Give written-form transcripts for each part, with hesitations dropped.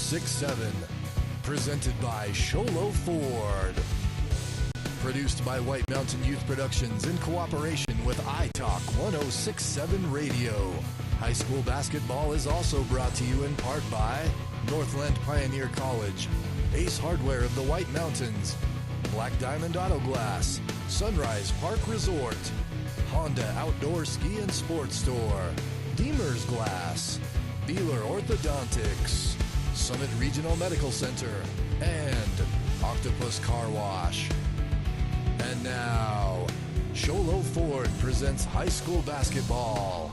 1067. Presented by Sholo Ford. Produced by White Mountain Youth Productions in cooperation with iTalk 1067 Radio. High school basketball is also brought to you in part by Northland Pioneer College, Ace Hardware of the White Mountains, Black Diamond Auto Glass, Sunrise Park Resort, Honda Outdoor Ski and Sports Store, Deemer's Glass, Beeler Orthodontics, Summit Regional Medical Center, and Octopus Car Wash. And now, Sholo Ford presents high school basketball.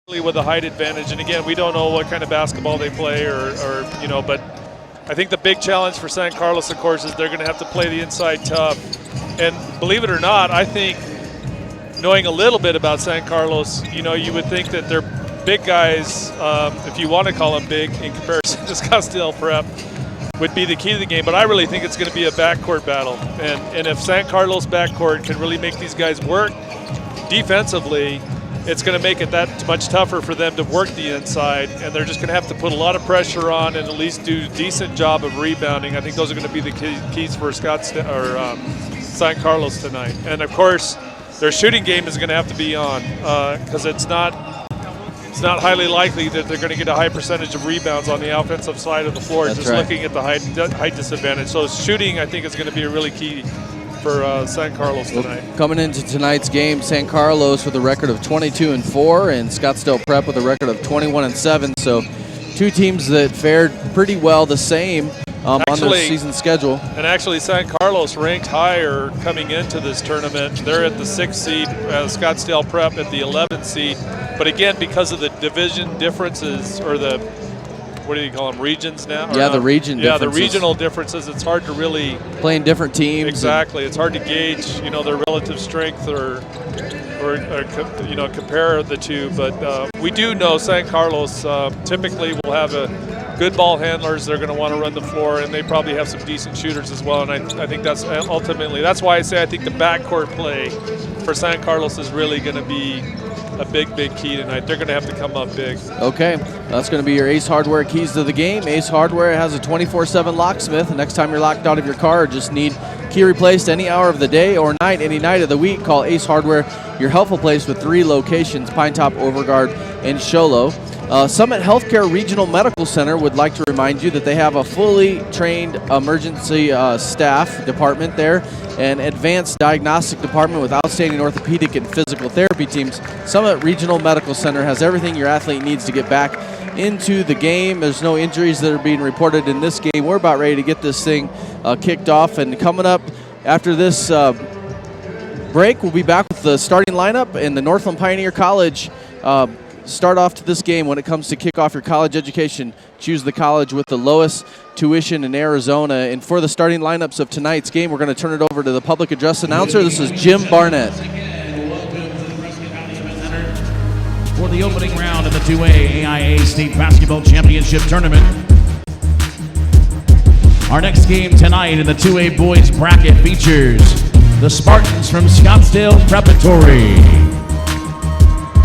With the height advantage, and again, we don't know what kind of basketball they play, or but I think the big challenge for San Carlos, of course, is they're going to have to play the inside tough. And believe it or not, I think knowing a little bit about San Carlos, you would think that their big guys, if you want to call them big in comparison to Scottsdale Prep, would be the key to the game. But I really think it's going to be a backcourt battle, and if San Carlos backcourt can really make these guys work defensively, it's going to make it that much tougher for them to work the inside, and they're just going to have to put a lot of pressure on and at least do a decent job of rebounding. I think those are going to be the keys for Scottsdale or San Carlos tonight. And of course, their shooting game is going to have to be on because it's not highly likely that they're going to get a high percentage of rebounds on the offensive side of the floor. That's just right. Looking at the height disadvantage. So shooting, I think, is going to be a really key for San Carlos tonight. Well, coming into tonight's game, San Carlos with a record of 22-4 and Scottsdale Prep with a record of 21-7. So two teams that fared pretty well the same on their season schedule. And actually, San Carlos ranked higher coming into this tournament. They're at the 6th seed, Scottsdale Prep at the 11th seed. But again, because of the division differences, or the, what do you call them, regions now? Yeah, the region differences. Yeah, the regional differences. It's hard to really playing different teams. Exactly. It's hard to gauge, their relative strength or compare the two. But we do know San Carlos typically will have good ball handlers. They're going to want to run the floor, and they probably have some decent shooters as well. And I think that's ultimately, that's why I say I think the backcourt play for San Carlos is really going to be a big key tonight. They're going to have to come up big. Okay, that's going to be your Ace Hardware keys to the game. Ace Hardware has a 24/7 locksmith. The next time you're locked out of your car or just need key replaced any hour of the day or night, any night of the week, call Ace Hardware, your helpful place with 3 locations, Pine Top, Overguard, and Sholo. Summit Healthcare Regional Medical Center would like to remind you that they have a fully trained emergency staff department there, an advanced diagnostic department with outstanding orthopedic and physical therapy teams. Summit Regional Medical Center has everything your athlete needs to get back into the game. There's no injuries that are being reported in this game. We're about ready to get this thing kicked off, and coming up after this break, we'll be back with the starting lineup and the Northland Pioneer College start off to this game when it comes to kick off your college education. Choose the college with the lowest tuition in Arizona. And for the starting lineups of tonight's game, we're going to turn it over to the public address announcer. This is Jim Barnett. For the opening round of the 2A AIA State Basketball Championship Tournament. Our next game tonight in the 2A boys bracket features the Spartans from Scottsdale Preparatory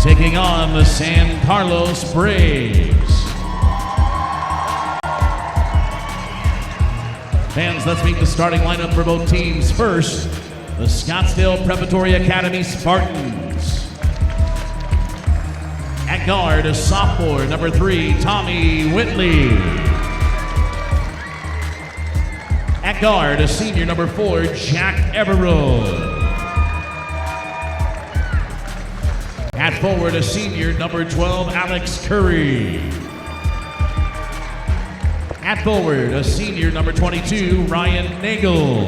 taking on the San Carlos Braves. Fans, let's meet the starting lineup for both teams. First, the Scottsdale Preparatory Academy Spartans. At guard, a sophomore, number 3, Tommy Whitley. At guard, a senior, number 4, Jack Everett. At forward, a senior, number 12, Alex Curry. At forward, a senior, number 22, Ryan Nagel.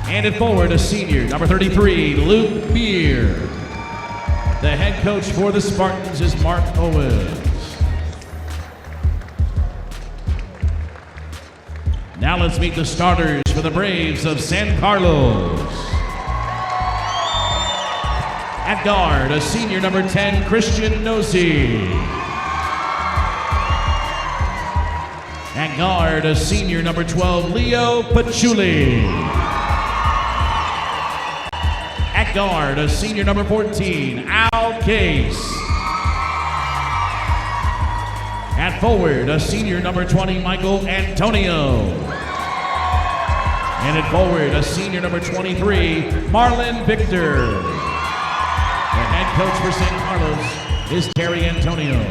And at forward, a senior, number 33, Luke Beer. The head coach for the Spartans is Mark Owens. Now let's meet the starters for the Braves of San Carlos. At guard, a senior, number 10, Christian Nosey. At guard, a senior, number 12, Leo Patchouli. At guard, a senior, number 14, Al Case. At forward, a senior, number 20, Michael Antonio. And at forward, a senior, number 23, Marlon Victor. The head coach for San Carlos is Terry Antonio.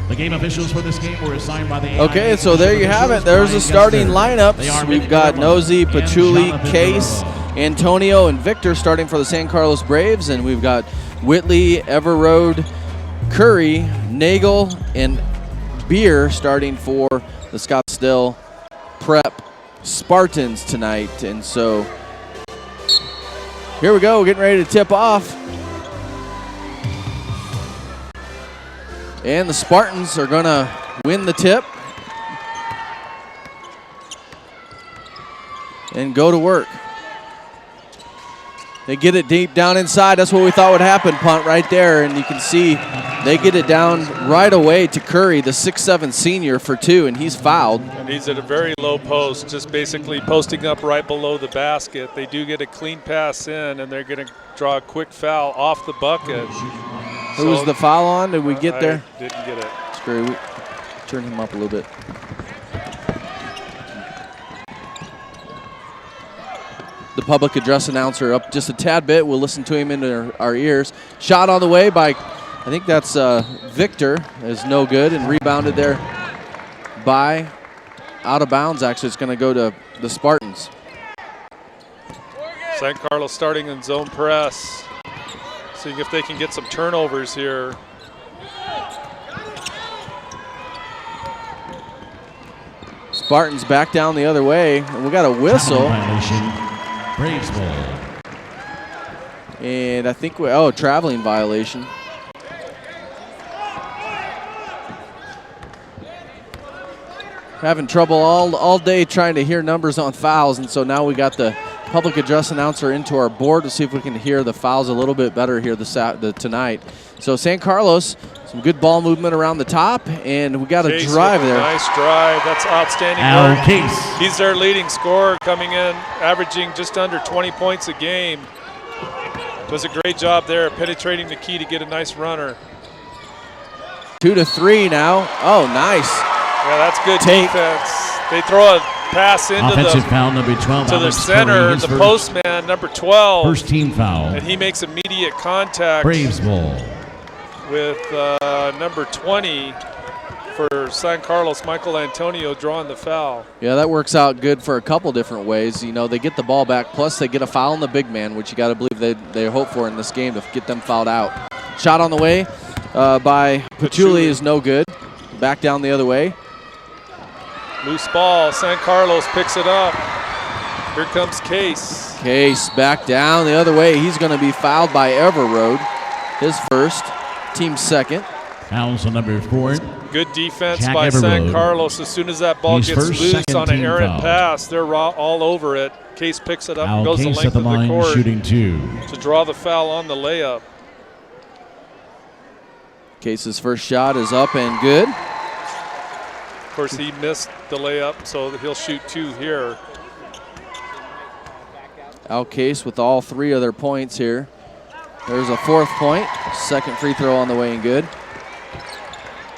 The game officials for this game were assigned by the Okay, so there you have it. There's the starting lineups. We've got Nosey, Patchouli, Case, Antonio, and Victor starting for the San Carlos Braves. And we've got Whitley, Everode, Curry, Nagel, and Beer starting for the Scottsdale Prep Spartans tonight. And so here we go, getting ready to tip off. And the Spartans are going to win the tip and go to work. They get it deep down inside. That's what we thought would happen. Punt right there. And you can see they get it down right away to Curry, the 6'7 senior, for 2, and he's fouled. And he's at a very low post, just basically posting up right below the basket. They do get a clean pass in, and they're going to draw a quick foul off the bucket. Who was the foul on? Did we get there? Didn't get it. Screw it. Turn him up a little bit. The public address announcer up just a tad bit. We'll listen to him in our ears. Shot on the way by, I think that's Victor, is no good, and rebounded there by, out of bounds actually. It's going to go to the Spartans. San Carlos starting in zone press. Seeing if they can get some turnovers here. Spartans back down the other way, and we got a whistle. Braves ball. And I think traveling violation. Having trouble all day trying to hear numbers on fouls, and so now we got the public address announcer into our board to see if we can hear the fouls a little bit better here tonight. So San Carlos, some good ball movement around the top, and we got a drive there. Nice drive. That's outstanding work. Case. He's their leading scorer, coming in, averaging just under 20 points a game. Does a great job there, penetrating the key to get a nice runner. 2 to 3 now. Oh, nice. Yeah, that's good defense. They throw a pass into offensive foul number 12 to the center, the postman, number 12. First team foul. And he makes immediate contact. Braves ball. With number 20 for San Carlos, Michael Antonio, drawing the foul. Yeah, that works out good for a couple different ways. You know, they get the ball back, plus they get a foul on the big man, which you got to believe they hope for in this game to get them fouled out. Shot on the way by Patchouli is no good. Back down the other way. Loose ball. San Carlos picks it up. Here comes Case. Case back down the other way. He's going to be fouled by Everode. his first, team second. Fouls on number 4. Good defense Jack by Everroad. San Carlos. As soon as that ball He's gets first, loose second on an team errant foul. pass, they're all over it. Case picks it up Al and goes the Case length at the of the line, court shooting 2. to draw the foul on the layup. Case's first shot is up and good. Of course, he missed the layup, so he'll shoot 2 here. Al Case with all 3 of their points here. There's a 4th point. Second free throw on the way and good.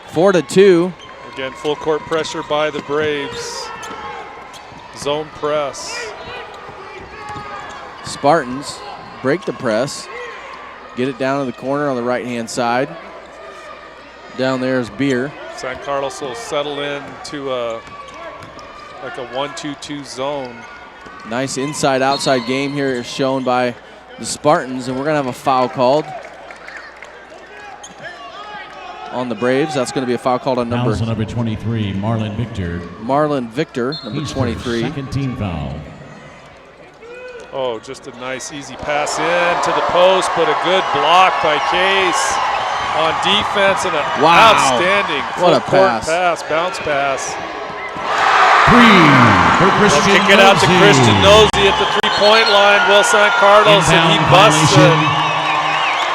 4-2. Again, full court pressure by the Braves. Zone press. Spartans break the press. Get it down to the corner on the right-hand side. Down there is Beer. San Carlos will settle in to like a 1-2-2 zone. Nice inside-outside game here is shown by the Spartans, and we're going to have a foul called on the Braves. That's going to be a foul called on number 23, Marlon Victor. Marlon Victor, number He's 23. Second team foul. Oh, just a nice, easy pass in to the post, but a good block by Case on defense and an outstanding What a full-court pass. bounce pass. 3 for They'll Christian kick it out to Christian Nosey at the three-point line. Will San Carlos, and he Inbound busts violation. it.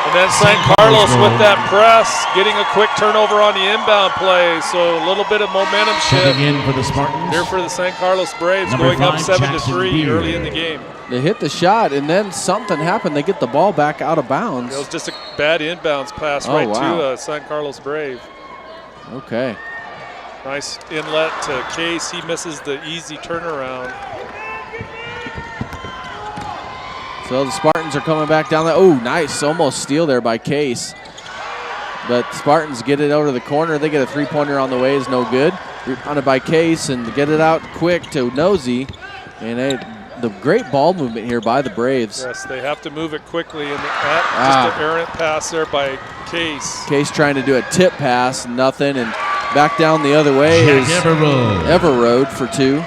And then San Carlos with that press, getting a quick turnover on the inbound play. So a little bit of momentum shift Checking in for the Spartans. here for the San Carlos Braves, Number going up 5, 7-3 Beer. early in the game. They hit the shot, and then something happened. They get the ball back out of bounds. It was just a bad inbounds pass right to a San Carlos Brave. Okay. Nice inlet to Case. He misses the easy turnaround. So the Spartans are coming back down there. Oh, nice. Almost steal there by Case. But Spartans get it over to the corner. They get a three-pointer on the way. Is no good. Rebounded by Case and get it out quick to Nosey. And the great ball movement here by the Braves. Yes, they have to move it quickly. And just an errant pass there by Case. Case trying to do a tip pass, nothing. And back down the other way is Everroad for 2.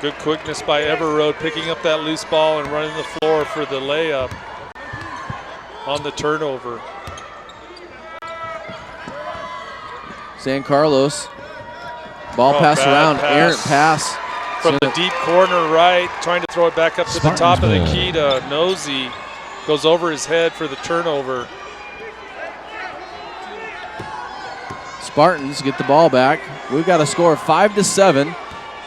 Good quickness by Everroad, picking up that loose ball and running the floor for the layup on the turnover. San Carlos. Ball pass around, errant pass. From the deep corner right, trying to throw it back up to the top of the key to Nosey. Goes over his head for the turnover. Spartans get the ball back. We've got a score of 5-7.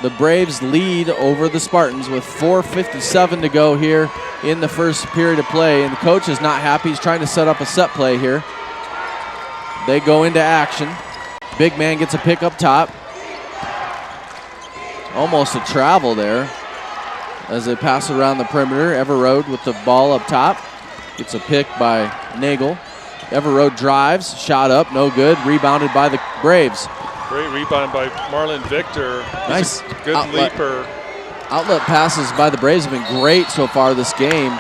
The Braves lead over the Spartans with 4:57 to go here in the first period of play. And the coach is not happy. He's trying to set up a set play here. They go into action. Big man gets a pick up top. Almost a travel there as they pass it around the perimeter. Everroad with the ball up top. Gets a pick by Nagel. Everroad drives, shot up, no good. Rebounded by the Braves. Great rebound by Marlon Victor. Nice good outlet. leaper. Outlet passes by the Braves have been great so far this game.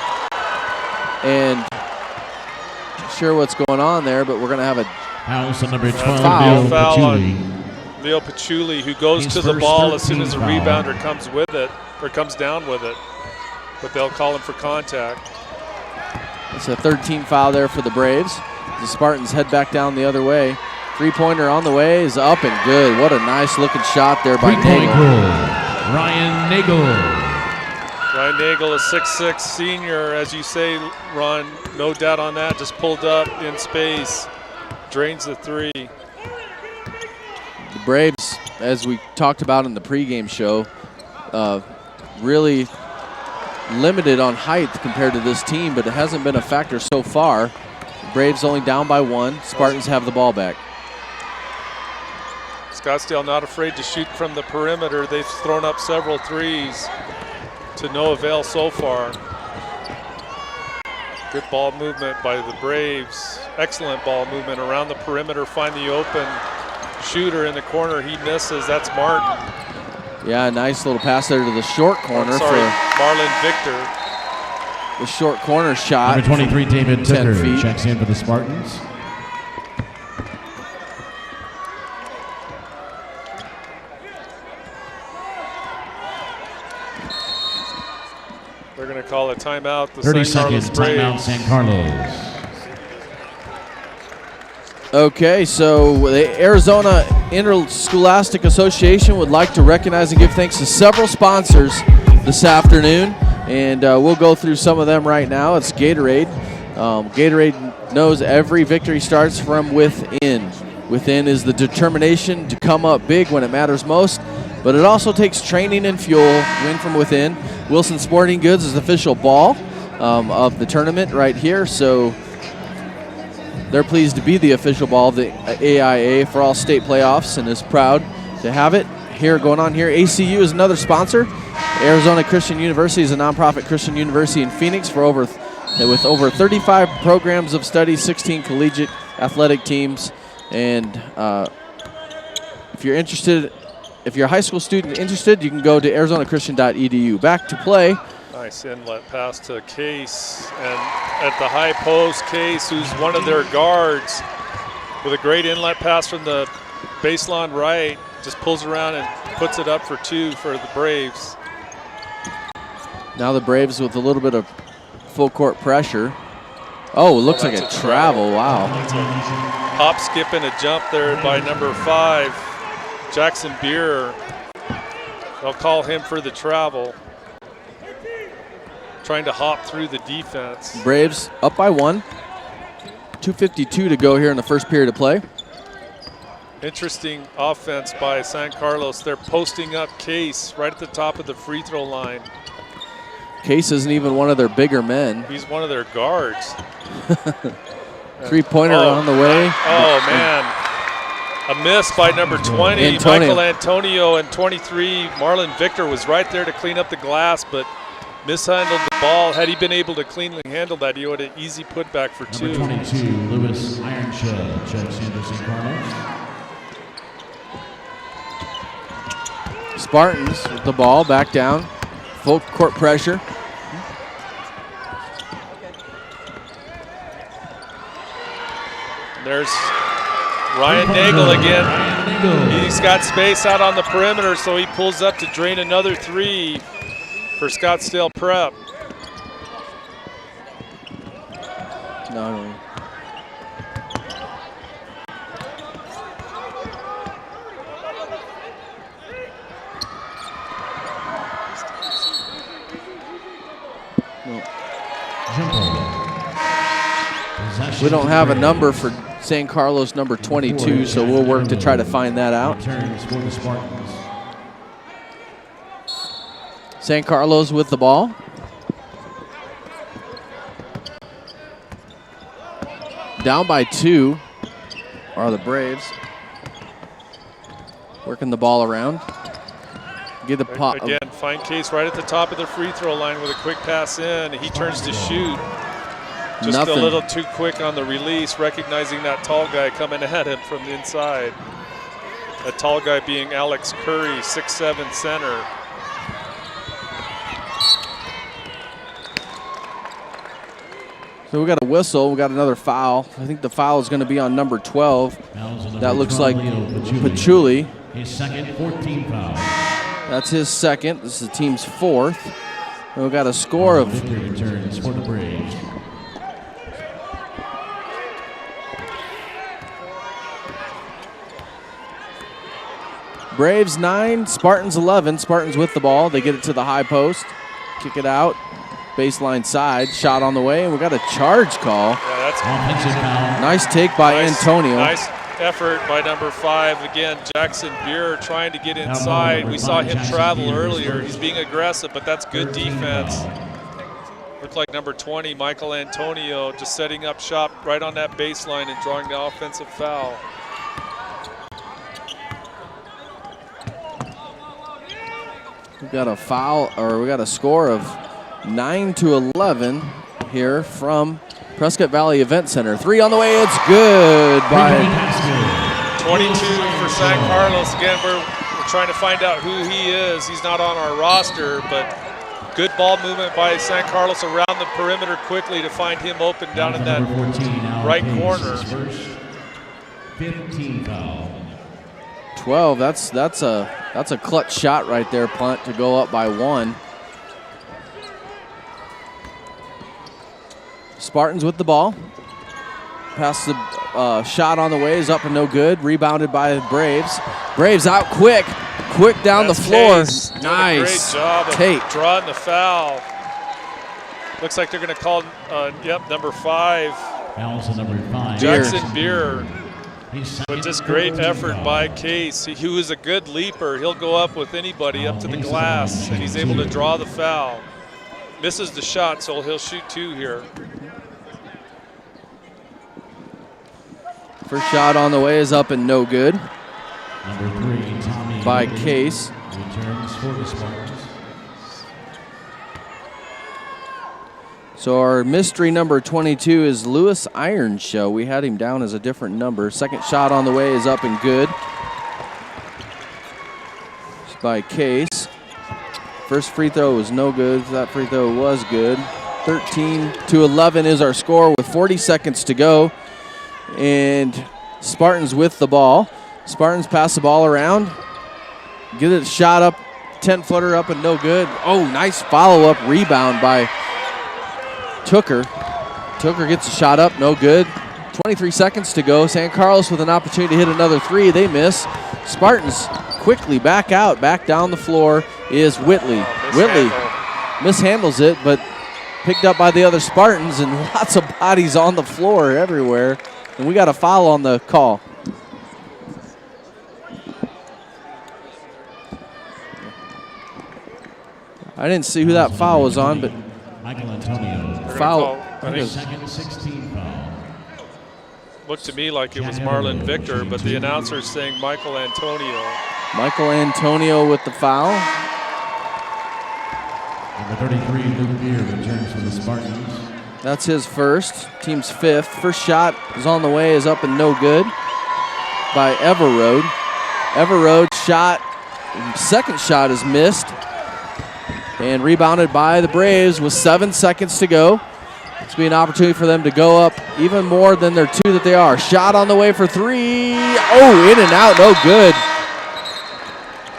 And not sure what's going on there, but we're going to have a house on number 12, foul. Foul on Patchouli. Leo Patchouli, who goes His to the first ball as soon as the 13 foul. rebounder comes with it, or comes down with it. But they'll call him for contact. It's a 13 foul there for the Braves. The Spartans head back down the other way. Three-pointer on the way is up and good. What a nice-looking shot there by Three-point Nagel. goal, Ryan Nagel. Ryan Nagel, a 6'6" senior, as you say, Ron, no doubt on that. Just pulled up in space, drains the three. The Braves, as we talked about in the pregame show, really limited on height compared to this team, but it hasn't been a factor so far. The Braves only down by 1. Spartans have the ball back. Scottsdale not afraid to shoot from the perimeter. They've thrown up several threes to no avail so far. Good ball movement by the Braves. Excellent ball movement around the perimeter. Find the open shooter in the corner. He misses. That's Martin. Yeah, nice little pass there to the short corner for Marlon Victor. the short corner shot. Number 23, David 10 Tucker, feet. checks in for the Spartans. They're going to call a timeout. The 30 San Carlos seconds, Braves. timeout, San Carlos. Okay, so the Arizona Interscholastic Association would like to recognize and give thanks to several sponsors this afternoon, and we'll go through some of them right now. It's Gatorade. Gatorade knows every victory starts from within. Within is the determination to come up big when it matters most, but it also takes training and fuel. Win from within. Wilson Sporting Goods is the official ball of the tournament right here, so they're pleased to be the official ball of the AIA for all state playoffs and is proud to have it here going on here. ACU is another sponsor. Arizona Christian University is a nonprofit Christian university in Phoenix with over 35 programs of study, 16 collegiate athletic teams. And if you're interested, if you're a high school student interested, you can go to arizonachristian.edu. Back to play. Nice inlet pass to Case, and at the high post, Case, who's one of their guards, with a great inlet pass from the baseline right, just pulls around and puts it up for two for the Braves. Now the Braves with a little bit of full court pressure. Oh, it looks like a travel. Wow. Hop, skip, and a jump there by number 5, Jackson Beer. They'll call him for the travel. Trying to hop through the defense. Braves up by 1. 2:52 to go here in the first period of play. Interesting offense by San Carlos. They're posting up Case right at the top of the free throw line. Case isn't even one of their bigger men. He's one of their guards. Three-pointer on the way. Oh, man. A miss by number 20, Michael Antonio, and 23, Marlon Victor was right there to clean up the glass, but mishandled the ball. Had he been able to cleanly handle that, he would have an easy putback for two. Number 22, Lewis Ironshed, checks into St. Carlos. Spartans with the ball, back down. Full court pressure. There's Ryan Nagel again. He's got space out on the perimeter, so he pulls up to drain another three for Scottsdale Prep. No. We don't have a number for San Carlos number 22, so we'll work to try to find that out. San Carlos with the ball. Down by 2 are the Braves. Working the ball around. Get the pop. Again, fine Case right at the top of the free throw line with a quick pass in. He turns to shoot. Just a little too quick on the release, recognizing that tall guy coming at him from the inside. That tall guy being Alex Curry, 6'7" center. So we got a whistle. We got another foul. I think the foul is going to be on number 12. That looks like Patchouli. His second 14 foul. That's his second. This is the team's 4th. And we got a score of returns for the Braves. Braves 9, Spartans 11. Spartans with the ball. They get it to the high post. Kick it out. Baseline side. Shot on the way. And we got a charge call. Yeah, that's nice take by Antonio. Nice effort by number 5. Again, Jackson Beer trying to get inside. We saw him travel earlier. He's being aggressive, but that's good defense. Looked like number 20, Michael Antonio, just setting up shop right on that baseline and drawing the offensive foul. We got a foul, or we got a score of 9-11 here from Prescott Valley Event Center. 3 on the way, it's good by 22 for San Carlos. Again, we're trying to find out who he is. He's not on our roster, but good ball movement by San Carlos around the perimeter quickly to find him open down in that right corner. 15 foul. 12, that's a clutch shot right there, punt, to go up by 1. Spartans with the ball. Pass the shot on the way is up and no good. Rebounded by the Braves. Braves out quick down That's the floor. Case doing Nice. a great job of Tate. drawing the foul. Looks like they're going to call, number 5. Fouls on number 5. Jackson Beer. He's But just great effort by Case. He was a good leaper. He'll go up with anybody up to the glass, and he's able to draw the foul. Misses the shot, so he'll shoot 2 here. First shot on the way is up and no good Number 3, Tommy by Woodley, Case. returns for the Spartans. So our mystery number 22 is Lewis Ironshow. We had him down as a different number. Second shot on the way is up and good. It's by Case. First free throw was no good. That free throw was good. 13-11 is our score with 40 seconds to go. And Spartans with the ball. Spartans pass the ball around. Get it shot up. 10-footer up and no good. Oh, nice follow-up rebound by Tooker. Tooker gets a shot up, no good. 23 seconds to go. San Carlos with an opportunity to hit another 3. They miss. Spartans quickly back out. Back down the floor is Whitley. Whitley mishandles it, but picked up by the other Spartans, and lots of bodies on the floor everywhere. And we got a foul on the call. I didn't see who that foul was on, but Michael Antonio. foul. Second 16 foul. Looked to me like it was Marlon Victor, but the announcer's saying Michael Antonio. Michael Antonio with the foul. Number 33, Luke Beer, returns for the Spartans. That's his first. Team's 5th. First shot is on the way, is up and no good by Everroad. Everroad shot. Second shot is missed. And rebounded by the Braves with 7 seconds to go. It's be an opportunity for them to go up even more than their 2 that they are. Shot on the way for 3. Oh, in and out, no good.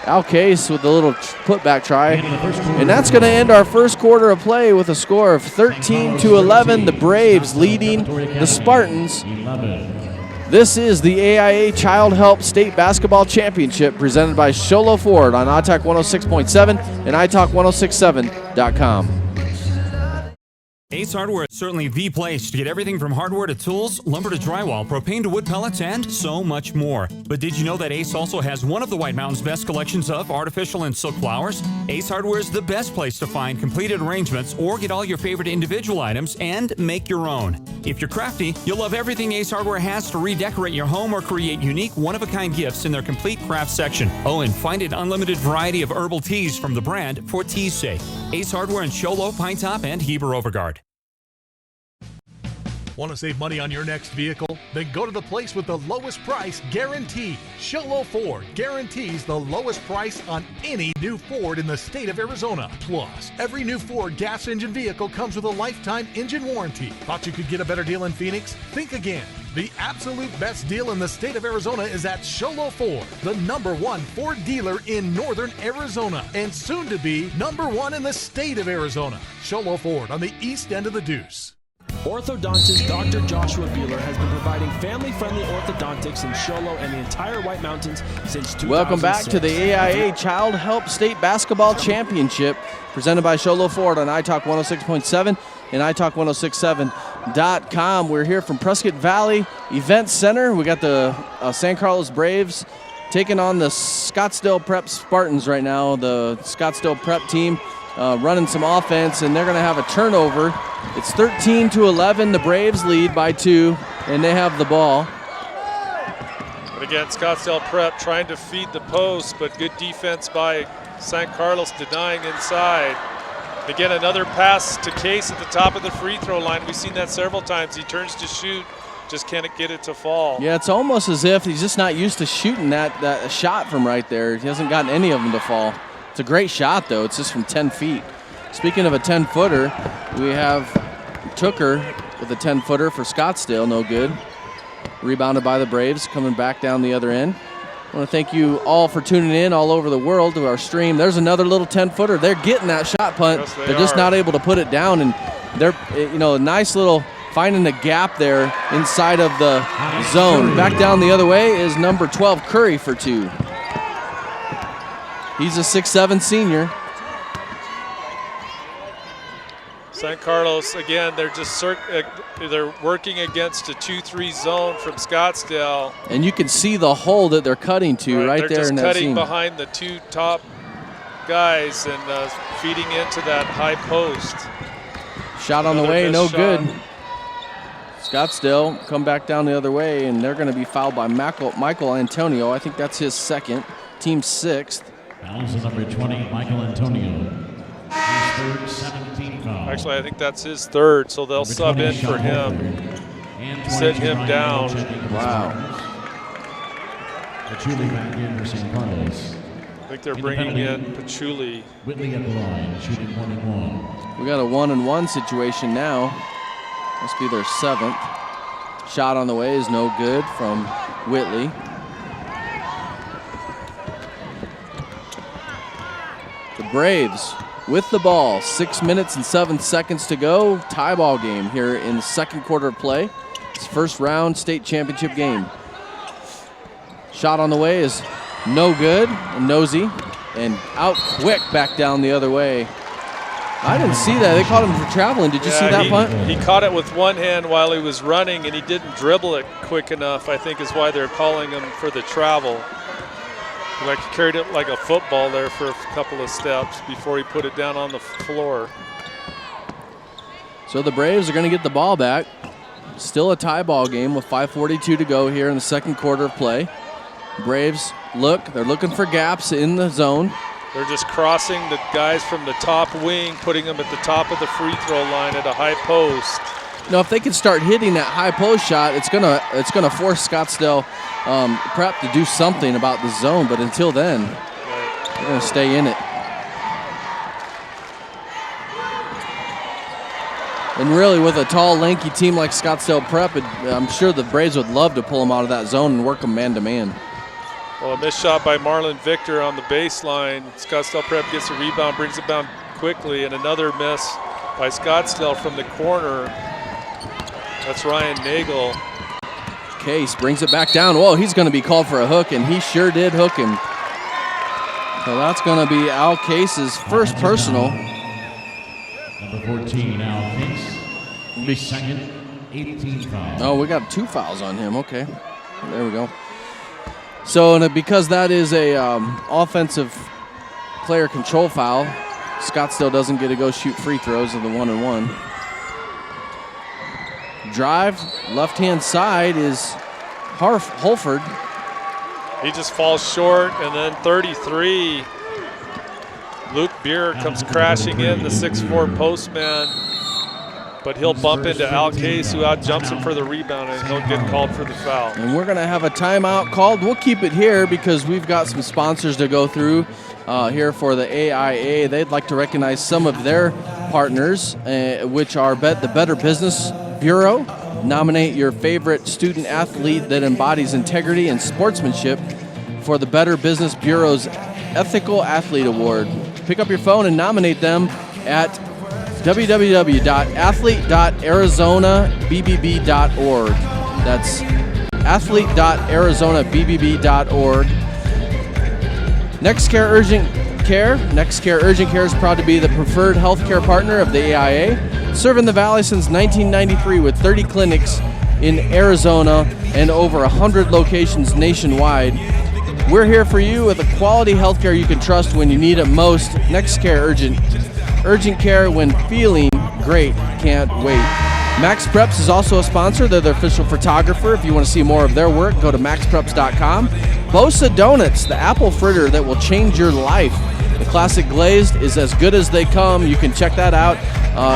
Al Case with the little putback try. And that's going to end our first quarter of play with a score of 13-11. The Braves leading the Spartans. This is the AIA Child Help State Basketball Championship presented by Sholo Ford on iTalk 106.7 and iTalk1067.com. Ace Hardware is certainly the place to get everything from hardware to tools, lumber to drywall, propane to wood pellets, and so much more. But did you know that Ace also has one of the White Mountain's best collections of artificial and silk flowers? Ace Hardware is the best place to find completed arrangements or get all your favorite individual items and make your own. If you're crafty, you'll love everything Ace Hardware has to redecorate your home or create unique, one-of-a-kind gifts in their complete craft section. Oh, and find an unlimited variety of herbal teas from the brand for tea's sake. Ace Hardware in Sholo, Pine Top, and Heber Overgard. Want to save money on your next vehicle? Then go to the place with the lowest price guaranteed. Sholo Ford guarantees the lowest price on any new Ford in the state of Arizona. Plus, every new Ford gas engine vehicle comes with a lifetime engine warranty. Thought you could get a better deal in Phoenix? Think again. The absolute best deal in the state of Arizona is at Sholo Ford, the #1 Ford dealer in northern Arizona, and soon to be #1 in the state of Arizona. Sholo Ford on the east end of the Deuce. Orthodontist Dr. Joshua Beeler has been providing family-friendly orthodontics in Sholo and the entire White Mountains since 2006. Welcome back to the AIA Child Help State Basketball Championship presented by Sholo Ford on iTalk 106.7 and iTalk1067.com. We're here from Prescott Valley Event Center. We got the San Carlos Braves taking on the Scottsdale Prep Spartans right now. The Scottsdale Prep team running some offense, and they're going to have a turnover. It's 13-11. The Braves lead by 2, and they have the ball. But again, Scottsdale Prep trying to feed the post, but good defense by San Carlos denying inside. Again, another pass to Case at the top of the free throw line. We've seen that several times. He turns to shoot, just can't get it to fall. Yeah, it's almost as if he's just not used to shooting that shot from right there. He hasn't gotten any of them to fall. It's a great shot, though. It's just from 10 feet. Speaking of a 10-footer, we have Tooker with a 10-footer for Scottsdale, no good. Rebounded by the Braves, coming back down the other end. I want to thank you all for tuning in all over the world to our stream. There's another little 10-footer. They're getting that shot punt. Yes, they're just not able to put it down, and they're, a nice little finding a gap there inside of the zone. Back down the other way is number 12, Curry, for 2. He's a 6'7" senior. San Carlos, again, they're just they're working against a 2-3 zone from Scottsdale. And you can see the hole that they're cutting to right there in that seam. They're just cutting behind the 2 top guys and feeding into that high post. Shot on the way, no good. Scottsdale come back down the other way, and they're going to be fouled by Michael Antonio. I think that's his second, team 6th. Fouls on number 20, Michael Antonio. His third 17 foul. Actually, I think that's his third, so they'll sub in for him, sit him down. Wow. Patchouli back in for St. Carlos. I think they're bringing in Patchouli. Whitley at the line, shooting 1-1. We got a 1-1 situation now. Must be their 7th. Shot on the way is no good from Whitley. The Braves with the ball. 6 minutes and 7 seconds to go. Tie ball game here in the second quarter of play. It's first round state championship game. Shot on the way is no good. Nosey. And out quick back down the other way. I didn't see that. They caught him for traveling. Did you see that punt? He caught it with one hand while he was running, and he didn't dribble it quick enough, I think is why they're calling him for the travel. Like he carried it like a football there for a couple of steps before he put it down on the floor. So the Braves are going to get the ball back. Still a tie ball game with 5:42 to go here in the second quarter of play. Braves they're looking for gaps in the zone. They're just crossing the guys from the top wing, putting them at the top of the free throw line at a high post. Now, if they can start hitting that high post shot, it's gonna force Scottsdale Prep to do something about the zone. But until then, they're gonna stay in it. And really, with a tall, lanky team like Scottsdale Prep, I'm sure the Braves would love to pull them out of that zone and work them man-to-man. Well, a missed shot by Marlon Victor on the baseline. Scottsdale Prep gets a rebound, brings it down quickly, and another miss by Scottsdale from the corner. That's Ryan Nagel. Case brings it back down. Whoa, he's going to be called for a hook, and he sure did hook him. So that's going to be Al Case's first personal. Number 14, Al Case. Second, 18 foul. Oh, we got 2 fouls on him. Okay, there we go. So because that is a offensive player control foul, Scottsdale doesn't get to go shoot free throws of the 1-and-1. Drive, left-hand side is Holford. He just falls short, and then 33. Luke Beer comes crashing in, the 6'4" postman, but he'll bump into Al Case, who out-jumps him for the rebound, and he'll get called for the foul. And we're going to have a timeout called. We'll keep it here because we've got some sponsors to go through here for the AIA. They'd like to recognize some of their partners, which are the Better Business Bureau. Nominate your favorite student athlete that embodies integrity and sportsmanship for the Better Business Bureau's Ethical Athlete Award. Pick up your phone and nominate them at www.athlete.arizonabbb.org. That's athlete.arizonabbb.org. Next Care Urgent Care. Next Care Urgent Care is proud to be the preferred healthcare partner of the AIA, serving the Valley since 1993 with 30 clinics in Arizona and over 100 locations nationwide. We're here for you with a quality healthcare you can trust when you need it most. Next Care Urgent Care when feeling great. Can't wait. Max Preps is also a sponsor. They're the official photographer. If you want to see more of their work, go to maxpreps.com. Bosa Donuts, the apple fritter that will change your life. The classic glazed is as good as they come. You can check that out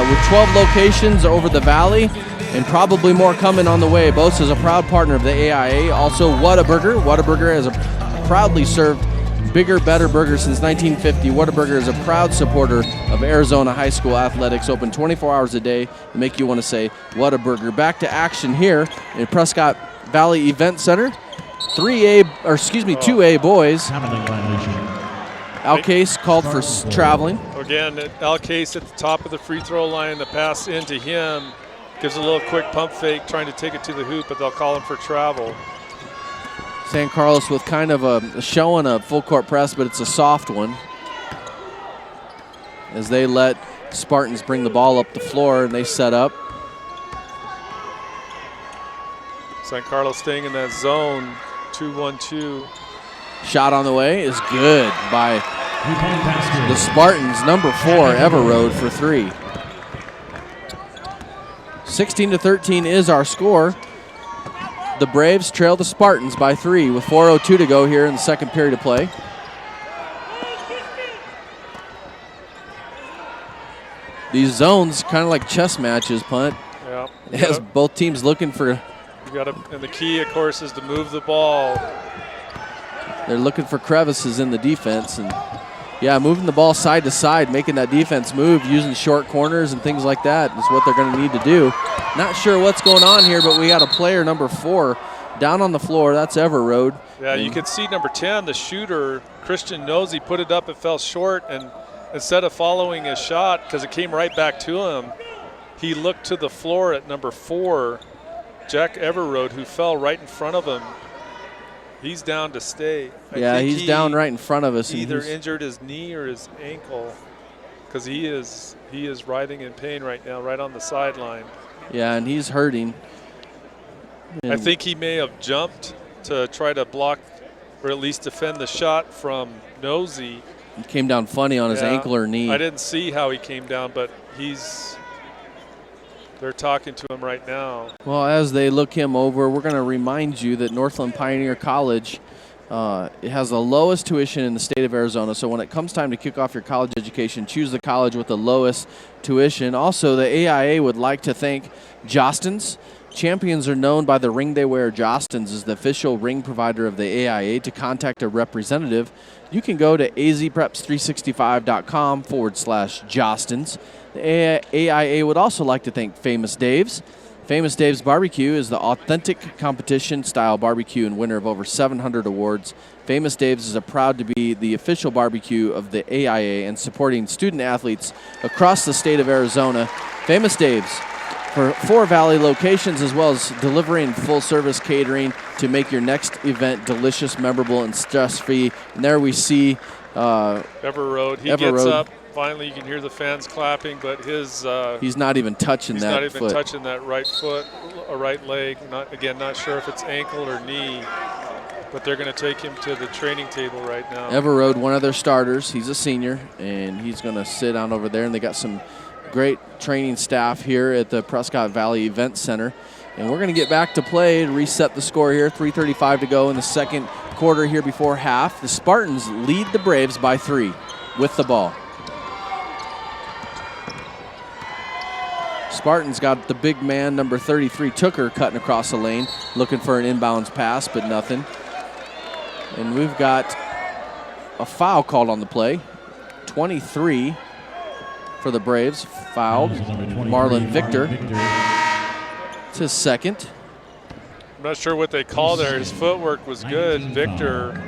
with 12 locations over the valley and probably more coming on the way. Bosa is a proud partner of the AIA. Also, Whataburger. Whataburger has proudly served bigger, better burgers since 1950. Whataburger is a proud supporter of Arizona high school athletics, open 24 hours a day to make you want to say Whataburger. Back to action here in Prescott Valley Event Center. 2A boys. Al Case called for traveling. Again, Al Case at the top of the free throw line. The pass into him Gives a little quick pump fake, trying to take it to the hoop, but they'll call him for travel. San Carlos with kind of showing a full court press, but it's a soft one, as they let Spartans bring the ball up the floor and they set up. San Carlos staying in that zone, 2-1-2. Shot on the way is good by the Spartans. Number 4, Everroad for 3. 16-13 is our score. The Braves trail the Spartans by 3 with 4:02 to go here in the second period of play. These zones kind of like chess matches, Punt. Yeah. As both teams looking for. And the key, of course, is to move the ball. They're looking for crevices in the defense, and yeah, moving the ball side to side, making that defense move, using short corners and things like that is what they're going to need to do. Not sure what's going on here, but we got a player, number 4, down on the floor. That's Everroad. Yeah, you can see number 10, the shooter, Christian Nosey, put it up. It fell short, and instead of following his shot, because it came right back to him, he looked to the floor at number 4, Jack Everroad, who fell right in front of him. He's down to stay. Yeah, he's down right in front of us. Either injured his knee or his ankle, because he is writhing in pain right now, right on the sideline. Yeah, and he's hurting. I think he may have jumped to try to block or at least defend the shot from Nosey. He came down funny on his ankle or knee. I didn't see how he came down, but they're talking to him right now. Well, as they look him over, we're going to remind you that Northland Pioneer College it has the lowest tuition in the state of Arizona. So when it comes time to kick off your college education, choose the college with the lowest tuition. Also, the AIA would like to thank Jostens. Champions are known by the ring they wear. Jostens is the official ring provider of the AIA. To contact a representative, you can go to azpreps365.com/Jostens. The AIA would also like to thank Famous Dave's. Famous Dave's Barbecue is the authentic competition-style barbecue and winner of over 700 awards. Famous Dave's is proud to be the official barbecue of the AIA and supporting student-athletes across the state of Arizona. Famous Dave's for 4 Valley locations, as well as delivering full-service catering to make your next event delicious, memorable, and stress-free. And there we see Everroad. He gets up. Finally, you can hear the fans clapping, but he's not even touching that foot. He's not even touching that right foot or right leg. Not sure if it's ankle or knee, but they're going to take him to the training table right now. Everroad, one of their starters. He's a senior, and he's going to sit down over there, and they got some great training staff here at the Prescott Valley Event Center. And we're going to get back to play and reset the score here. 3:35 to go in the second quarter here before half. The Spartans lead the Braves by 3 with the ball. Spartans got the big man, number 33, Tooker, cutting across the lane, looking for an inbounds pass, but nothing. And we've got a foul called on the play. 23 for the Braves, fouled. Marlon Victor. It's his second. I'm not sure what they call there. His footwork was good. Victor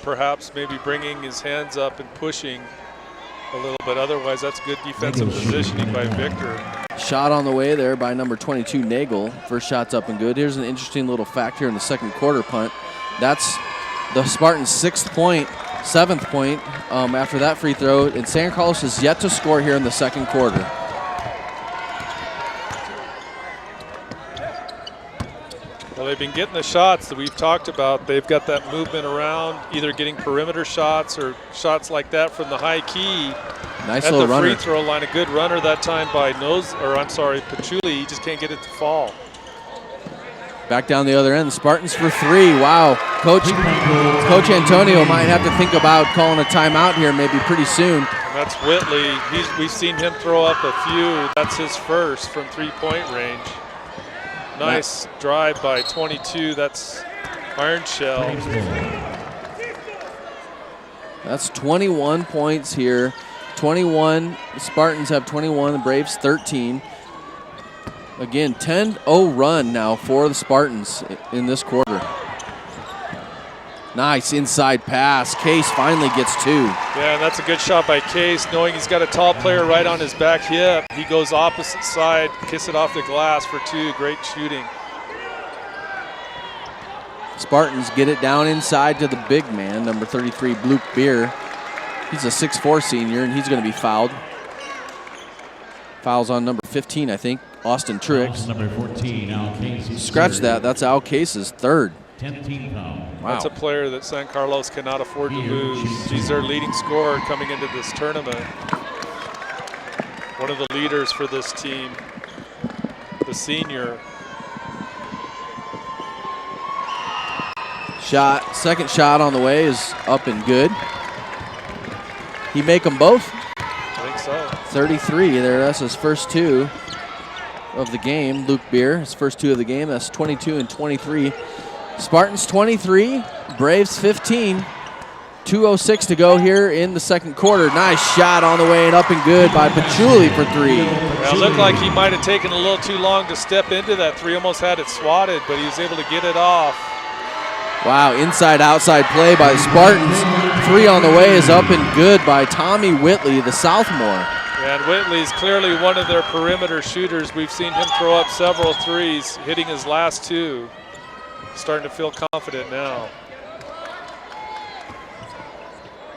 perhaps maybe bringing his hands up and pushing a little bit. Otherwise, that's good defensive positioning by Victor. Shot on the way there by number 22, Nagel. First shot's up and good. Here's an interesting little fact here in the second quarter, Punt. That's the Spartans' 7th point after that free throw. And San Carlos is yet to score here in the second quarter. Well, they've been getting the shots that we've talked about. They've got that movement around, either getting perimeter shots or shots like that from the high key. Nice at little the runner. Free throw line. A good runner that time by Pachuli. He just can't get it to fall. Back down the other end, the Spartans for 3. Wow. Coach Antonio might have to think about calling a timeout here maybe pretty soon. And that's Whitley. We've seen him throw up a few. That's his first from three-point range. Nice drive by 22. That's Iron Shell. That's 21 points here. 21. The Spartans have 21. The Braves 13. Again, 10-0 run now for the Spartans in this quarter. Nice inside pass. Case finally gets 2. Yeah, and that's a good shot by Case, knowing he's got a tall player right on his back hip. He goes opposite side, kiss it off the glass for 2. Great shooting. Spartans get it down inside to the big man, number 33, Luke Beer. He's a 6'4 senior, and he's going to be fouled. Fouls on number 15, I think, Austin Truex. Number 14, Al Case. Scratch that. That's Al Case's 3rd. 10th foul. Wow. That's a player that San Carlos cannot afford to lose. He's their leading scorer coming into this tournament. One of the leaders for this team, the senior. Second shot on the way is up and good. He make them both? I think so. 33 there. That's his first 2 of the game. Luke Beer, his first 2 of the game. That's 22 and 23. Spartans 23, Braves 15. 2:06 to go here in the second quarter. Nice shot on the way and up and good by Patchouli for 3. Yeah, it looked like he might have taken a little too long to step into that 3. Almost had it swatted, but he was able to get it off. Wow, inside-outside play by the Spartans. 3 on the way is up and good by Tommy Whitley, the sophomore. And Whitley's clearly one of their perimeter shooters. We've seen him throw up several 3s, hitting his last 2. Starting to feel confident now.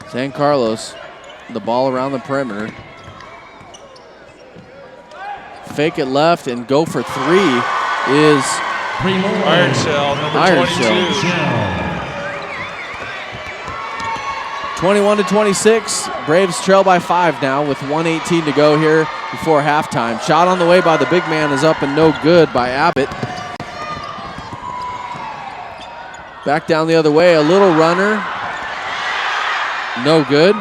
San Carlos, the ball around the perimeter. Fake it left and go for 3 is Iron Shell, number Iron 22. Shell. 21 to 26. Braves trail by 5 now with 1:18 to go here before halftime. Shot on the way by the big man is up and no good by Abbott. Back down the other way, a little runner. No good.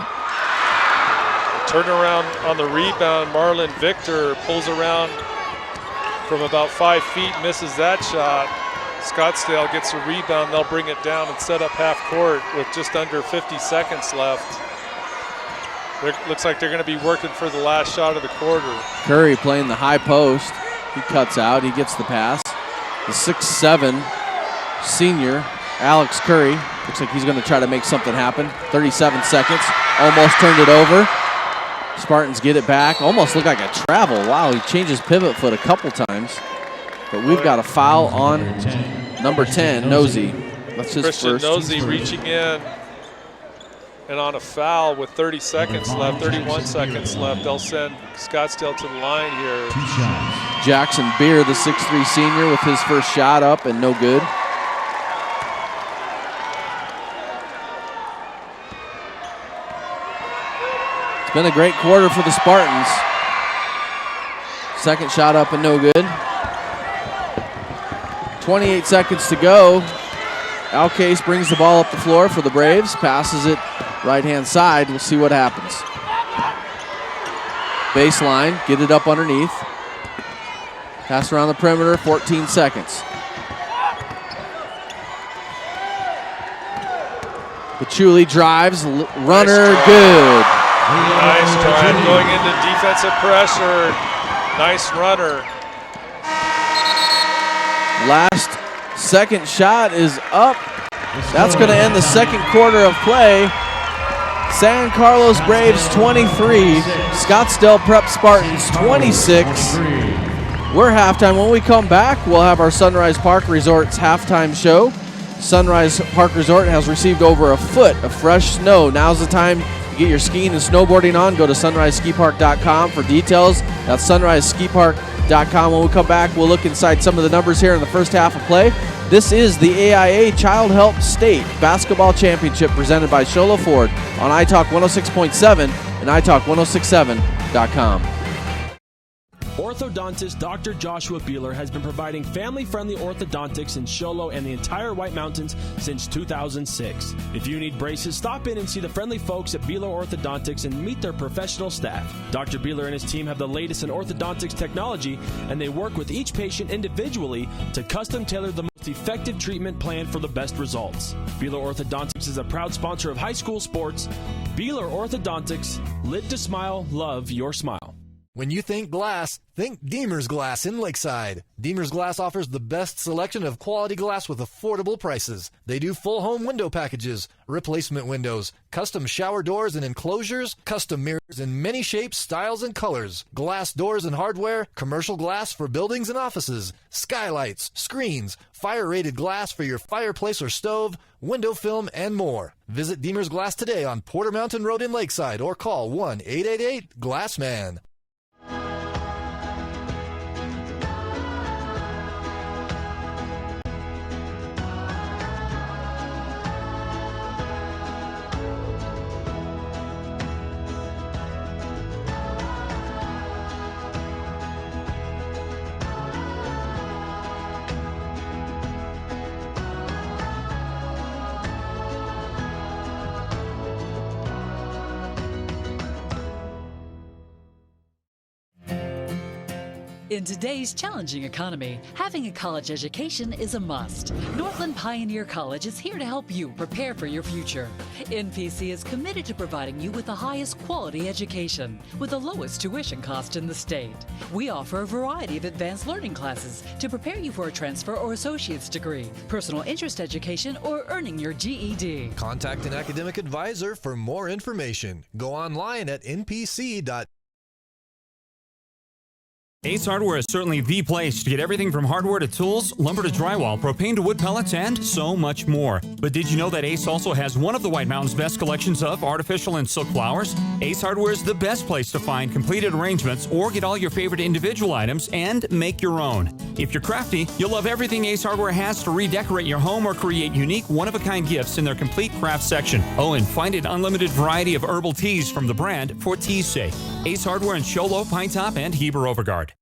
Turnaround on the rebound. Marlon Victor pulls around from about 5 feet, misses that shot. Scottsdale gets a rebound. They'll bring it down and set up half court with just under 50 seconds left. Looks like they're going to be working for the last shot of the quarter. Curry playing the high post. He cuts out. He gets the pass. The 6'7" senior, Alex Curry. Looks like he's going to try to make something happen. 37 seconds. Almost turned it over. Spartans get it back. Almost looked like a travel. Wow, he changed his pivot foot a couple times. But we've got a foul on number 10, Nosey. That's his Christian first. Nosey reaching in and on a foul with 30 seconds left, 31 seconds left. They'll send Scottsdale to the line here. Jackson Beer, the 6'3" senior, with his first shot up and no good. It's been a great quarter for the Spartans. Second shot up and no good. 28 seconds to go. Alcase brings the ball up the floor for the Braves, passes it right-hand side. We'll see what happens. Baseline, get it up underneath. Pass around the perimeter, 14 seconds. Patchouli drives, runner, good. Nice drive going into defensive pressure. Nice runner. Last second shot is up. That's going to end the second quarter of play. San Carlos Braves 23, Scottsdale Prep Spartans 26. We're halftime. When we come back, we'll have our Sunrise Park Resort's halftime show. Sunrise Park Resort has received over a foot of fresh snow. Now's the time to get your skiing and snowboarding on. Go to sunriseskipark.com for details. That's sunriseskipark.com. When we come back, we'll look inside some of the numbers here in the first half of play. This is the AIA Child Help State Basketball Championship presented by Sholo Ford on iTalk 106.7 and iTalk1067.com. Orthodontist Dr. Joshua Beeler has been providing family-friendly orthodontics in Show Low and the entire White Mountains since 2006. If you need braces, stop in and see the friendly folks at Beeler Orthodontics and meet their professional staff. Dr. Beeler and his team have the latest in orthodontics technology, and they work with each patient individually to custom tailor the most effective treatment plan for the best results. Beeler Orthodontics is a proud sponsor of high school sports. Beeler Orthodontics, live to smile, love your smile. When you think glass, think Deemer's Glass in Lakeside. Deemer's Glass offers the best selection of quality glass with affordable prices. They do full home window packages, replacement windows, custom shower doors and enclosures, custom mirrors in many shapes, styles, and colors, glass doors and hardware, commercial glass for buildings and offices, skylights, screens, fire-rated glass for your fireplace or stove, window film, and more. Visit Deemer's Glass today on Porter Mountain Road in Lakeside or call 1-888-GLASSMAN. In today's challenging economy, having a college education is a must. Northland Pioneer College is here to help you prepare for your future. NPC is committed to providing you with the highest quality education with the lowest tuition cost in the state. We offer a variety of advanced learning classes to prepare you for a transfer or associate's degree, personal interest education, or earning your GED. Contact an academic advisor for more information. Go online at npc.com. Ace Hardware is certainly the place to get everything from hardware to tools, lumber to drywall, propane to wood pellets, and so much more. But did you know that Ace also has one of the White Mountain's best collections of artificial and silk flowers? Ace Hardware is the best place to find completed arrangements or get all your favorite individual items and make your own. If you're crafty, you'll love everything Ace Hardware has to redecorate your home or create unique, one-of-a-kind gifts in their complete craft section. Oh, and find an unlimited variety of herbal teas from the brand for tea's sake. Ace Hardware in Show Low, Pine Top, and Heber Overguard.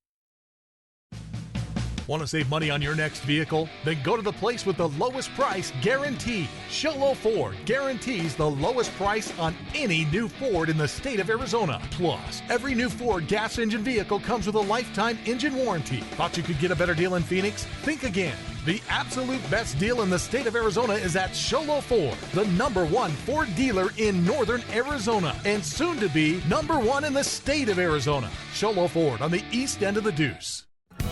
Want to save money on your next vehicle? Then go to the place with the lowest price guarantee. Sholo Ford guarantees the lowest price on any new Ford in the state of Arizona. Plus, every new Ford gas engine vehicle comes with a lifetime engine warranty. Thought you could get a better deal in Phoenix? Think again. The absolute best deal in the state of Arizona is at Sholo Ford, the #1 Ford dealer in northern Arizona, and soon to be #1 in the state of Arizona. Sholo Ford on the east end of the Deuce.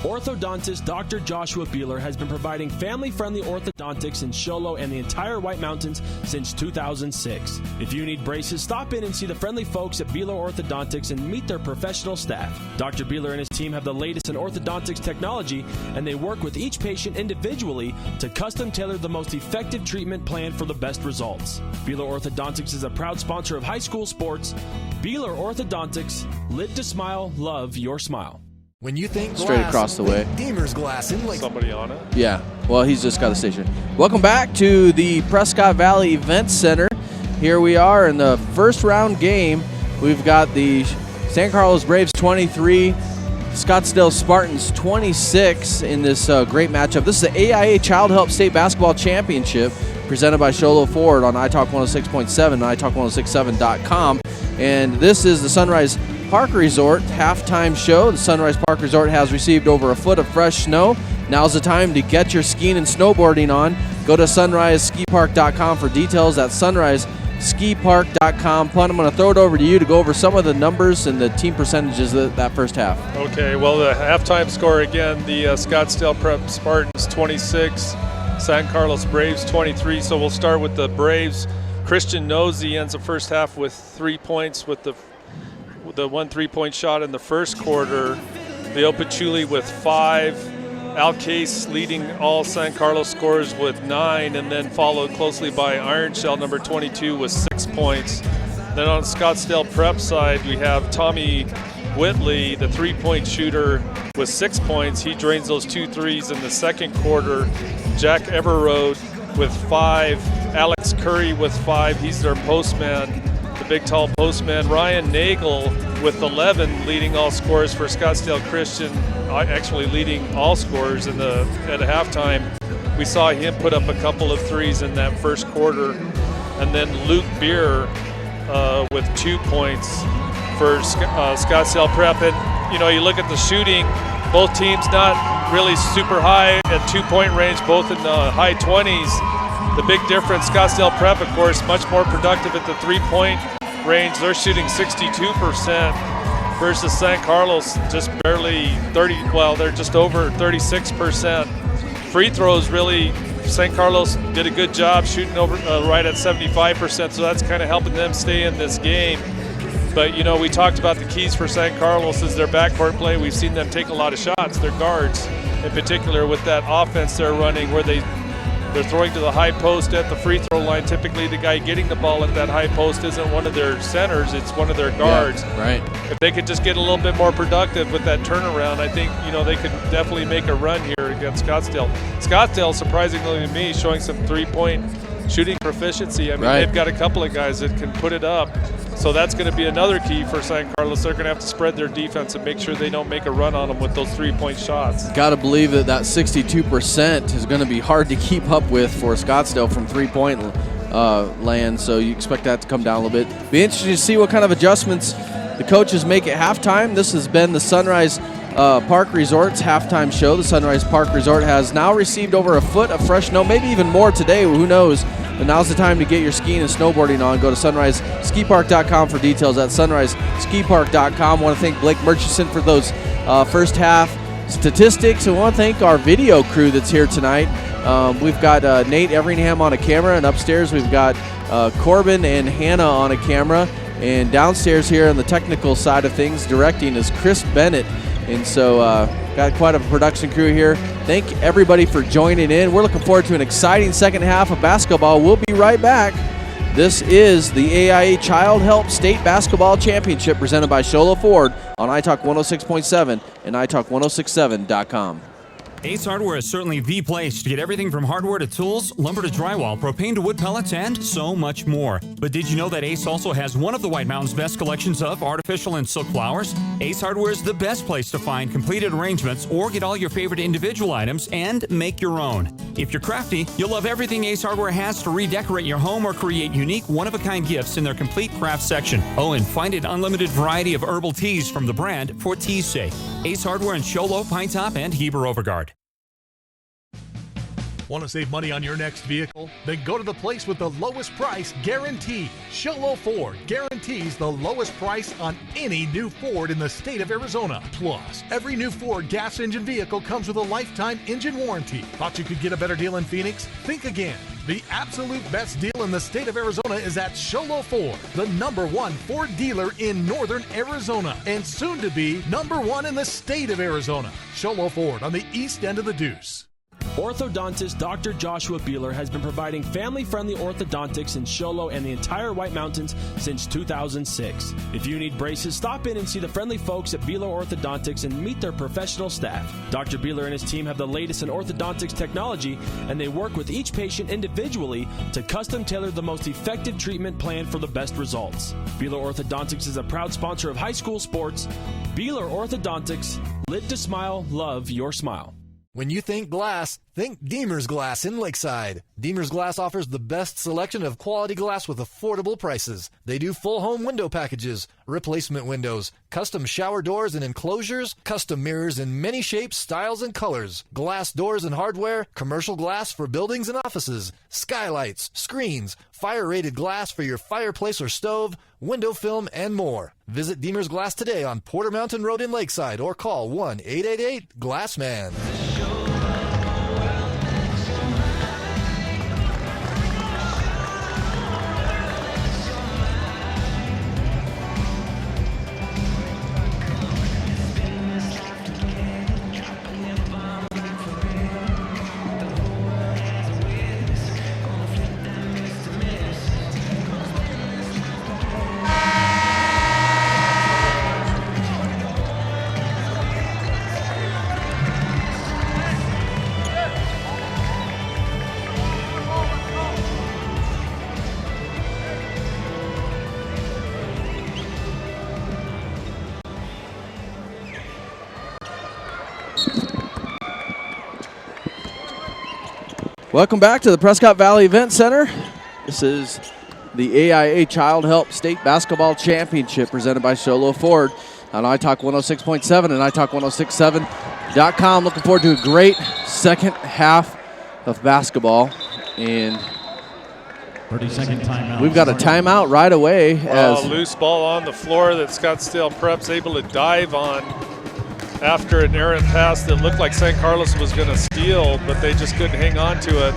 Orthodontist Dr. Joshua Beeler has been providing family-friendly orthodontics in Show Low and the entire White Mountains since 2006. If you need braces, stop in and see the friendly folks at Beeler Orthodontics and meet their professional staff. Dr. Beeler and his team have the latest in orthodontics technology, and they work with each patient individually to custom tailor the most effective treatment plan for the best results. Beeler Orthodontics is a proud sponsor of high school sports. Beeler Orthodontics, live to smile, love your smile. When you think glass, Straight across the way. Deemer's Glass in Lake. Somebody on it? Yeah, well, he's just got a station. Welcome back to the Prescott Valley Event Center. Here we are in the first round game. We've got the San Carlos Braves 23, Scottsdale Spartans 26 in this great matchup. This is the AIA Child Help State Basketball Championship presented by Sholo Ford on iTalk 106.7 and iTalk1067.com. And this is the Sunrise Park Resort halftime show. The Sunrise Park Resort has received over a foot of fresh snow. Now's the time to get your skiing and snowboarding on. Go to sunriseskipark.com for details at sunriseskipark.com. Punt, I'm going to throw it over to you to go over some of the numbers and the team percentages of that first half. Okay, well, the halftime score again, the Scottsdale Prep Spartans 26, San Carlos Braves 23. So we'll start with the Braves. Christian Nosey ends the first half with 3 points with the one three-point shot in the first quarter. Leo Pachuli with 5. Al Case leading all San Carlos scorers with 9, and then followed closely by Iron Shell number 22 with 6 points. Then on Scottsdale Prep side, we have Tommy Whitley, the three-point shooter, with 6 points. He drains those 2 threes in the second quarter. Jack Everroad with 5. Alex Curry with 5. He's their postman, the big tall postman. Ryan Nagel with 11, leading all scorers for Scottsdale Christian, actually leading all scorers at halftime. We saw him put up a couple of threes in that first quarter. And then Luke Beer with 2 points for Scottsdale Prep. And, you look at the shooting, both teams not really super high at 2-point range, both in the high 20s. The big difference, Scottsdale Prep, of course, much more productive at the 3-point range. They're shooting 62%, versus San Carlos, just barely 30. Well, they're just over 36%. Free throws, really, San Carlos did a good job shooting over right at 75%, so that's kind of helping them stay in this game. But, you know, we talked about the keys for San Carlos is their backcourt play. We've seen them take a lot of shots, their guards in particular, with that offense they're running where they're throwing to the high post at the free throw line. Typically, the guy getting the ball at that high post isn't one of their centers, it's one of their guards. Yeah, right. If they could just get a little bit more productive with that turnaround, I think, you know, they could definitely make a run here against Scottsdale. Scottsdale, surprisingly to me, showing some three-point shooting proficiency. I mean, they've got a couple of guys that can put it up. So that's going to be another key for San Carlos. They're going to have to spread their defense and make sure they don't make a run on them with those three-point shots. Got to believe that 62% is going to be hard to keep up with for Scottsdale from three-point land, so you expect that to come down a little bit. Be interesting to see what kind of adjustments the coaches make at halftime. This has been the Sunrise Park Resort's halftime show. The Sunrise Park Resort has now received over a foot of fresh snow, maybe even more today, who knows. But now's the time to get your skiing and snowboarding on. Go to sunriseskipark.com for details at sunriseskipark.com. I want to thank Blake Murchison for those first half statistics. I want to thank our video crew that's here tonight. We've got Nate Everingham on a camera, and upstairs we've got Corbin and Hannah on a camera. And downstairs here on the technical side of things, directing is Chris Bennett. And so got quite a production crew here. Thank everybody for joining in. We're looking forward to an exciting second half of basketball. We'll be right back. This is the AIA Child Help State Basketball Championship presented by Sholo Ford on iTalk 106.7 and iTalk1067.com. Ace Hardware is certainly the place to get everything from hardware to tools, lumber to drywall, propane to wood pellets, and so much more. But did you know that Ace also has one of the White Mountains' best collections of artificial and silk flowers? Ace Hardware is the best place to find completed arrangements or get all your favorite individual items and make your own. If you're crafty, you'll love everything Ace Hardware has to redecorate your home or create unique, one-of-a-kind gifts in their complete craft section. Oh, and find an unlimited variety of herbal teas from the brand for tea's sake. Ace Hardware in Sholo, Pine Top, and Heber Overgard. Want to save money on your next vehicle? Then go to the place with the lowest price guarantee. Sholo Ford guarantees the lowest price on any new Ford in the state of Arizona. Plus, every new Ford gas engine vehicle comes with a lifetime engine warranty. Thought you could get a better deal in Phoenix? Think again. The absolute best deal in the state of Arizona is at Sholo Ford, the #1 Ford dealer in northern Arizona, and soon to be #1 in the state of Arizona. Sholo Ford on the east end of the Deuce. Orthodontist Dr. Joshua Beeler has been providing family-friendly orthodontics in Sholo and the entire White Mountains since 2006. If you need braces, stop in and see the friendly folks at Beeler Orthodontics and meet their professional staff. Dr. Beeler and his team have the latest in orthodontics technology, and they work with each patient individually to custom tailor the most effective treatment plan for the best results. Beeler Orthodontics is a proud sponsor of high school sports. Beeler Orthodontics, live to smile, love your smile. When you think glass, think Deemer's Glass in Lakeside. Deemer's Glass offers the best selection of quality glass with affordable prices. They do full home window packages, replacement windows, custom shower doors and enclosures, custom mirrors in many shapes, styles, and colors, glass doors and hardware, commercial glass for buildings and offices, skylights, screens, fire-rated glass for your fireplace or stove, window film, and more. Visit Deemer's Glass today on Porter Mountain Road in Lakeside or call 1-888-GLASSMAN. Welcome back to the Prescott Valley Event Center. This is the AIA Child Help State Basketball Championship presented by Sholo Ford on iTalk 106.7 and iTalk1067.com. Looking forward to a great second half of basketball. And 30-second timeout. We've got a timeout right away. A loose ball on the floor that Scottsdale Prep's able to dive on after an errant pass that looked like San Carlos was going to steal, but they just couldn't hang on to it.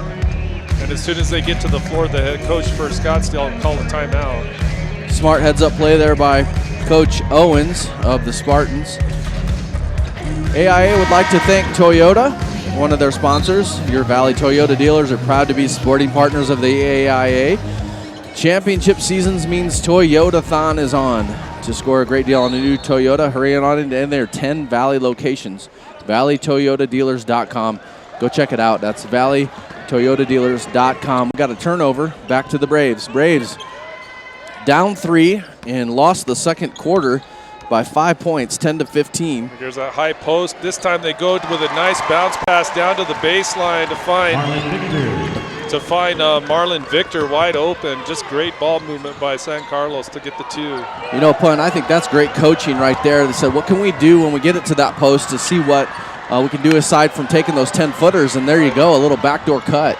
And as soon as they get to the floor, the head coach for Scottsdale called a timeout. Smart heads-up play there by Coach Owens of the Spartans. AIA would like to thank Toyota, one of their sponsors. Your Valley Toyota dealers are proud to be sporting partners of the AIA. Championship seasons means Toyota-thon is on. To score a great deal on a new Toyota, hurry on into their 10 Valley locations. ValleyToyotaDealers.com. Go check it out. That's ValleyToyotaDealers.com. We got a turnover. Back to the Braves. Braves down 3 and lost the second quarter by 5 points, 10-15. There's a high post. This time they go with a nice bounce pass down to the baseline to find Marlon Victor wide open. Just great ball movement by San Carlos to get the 2. You know, Pun, I think that's great coaching right there. They said, what can we do when we get it to that post to see what we can do aside from taking those 10-footers? And there you go, a little backdoor cut.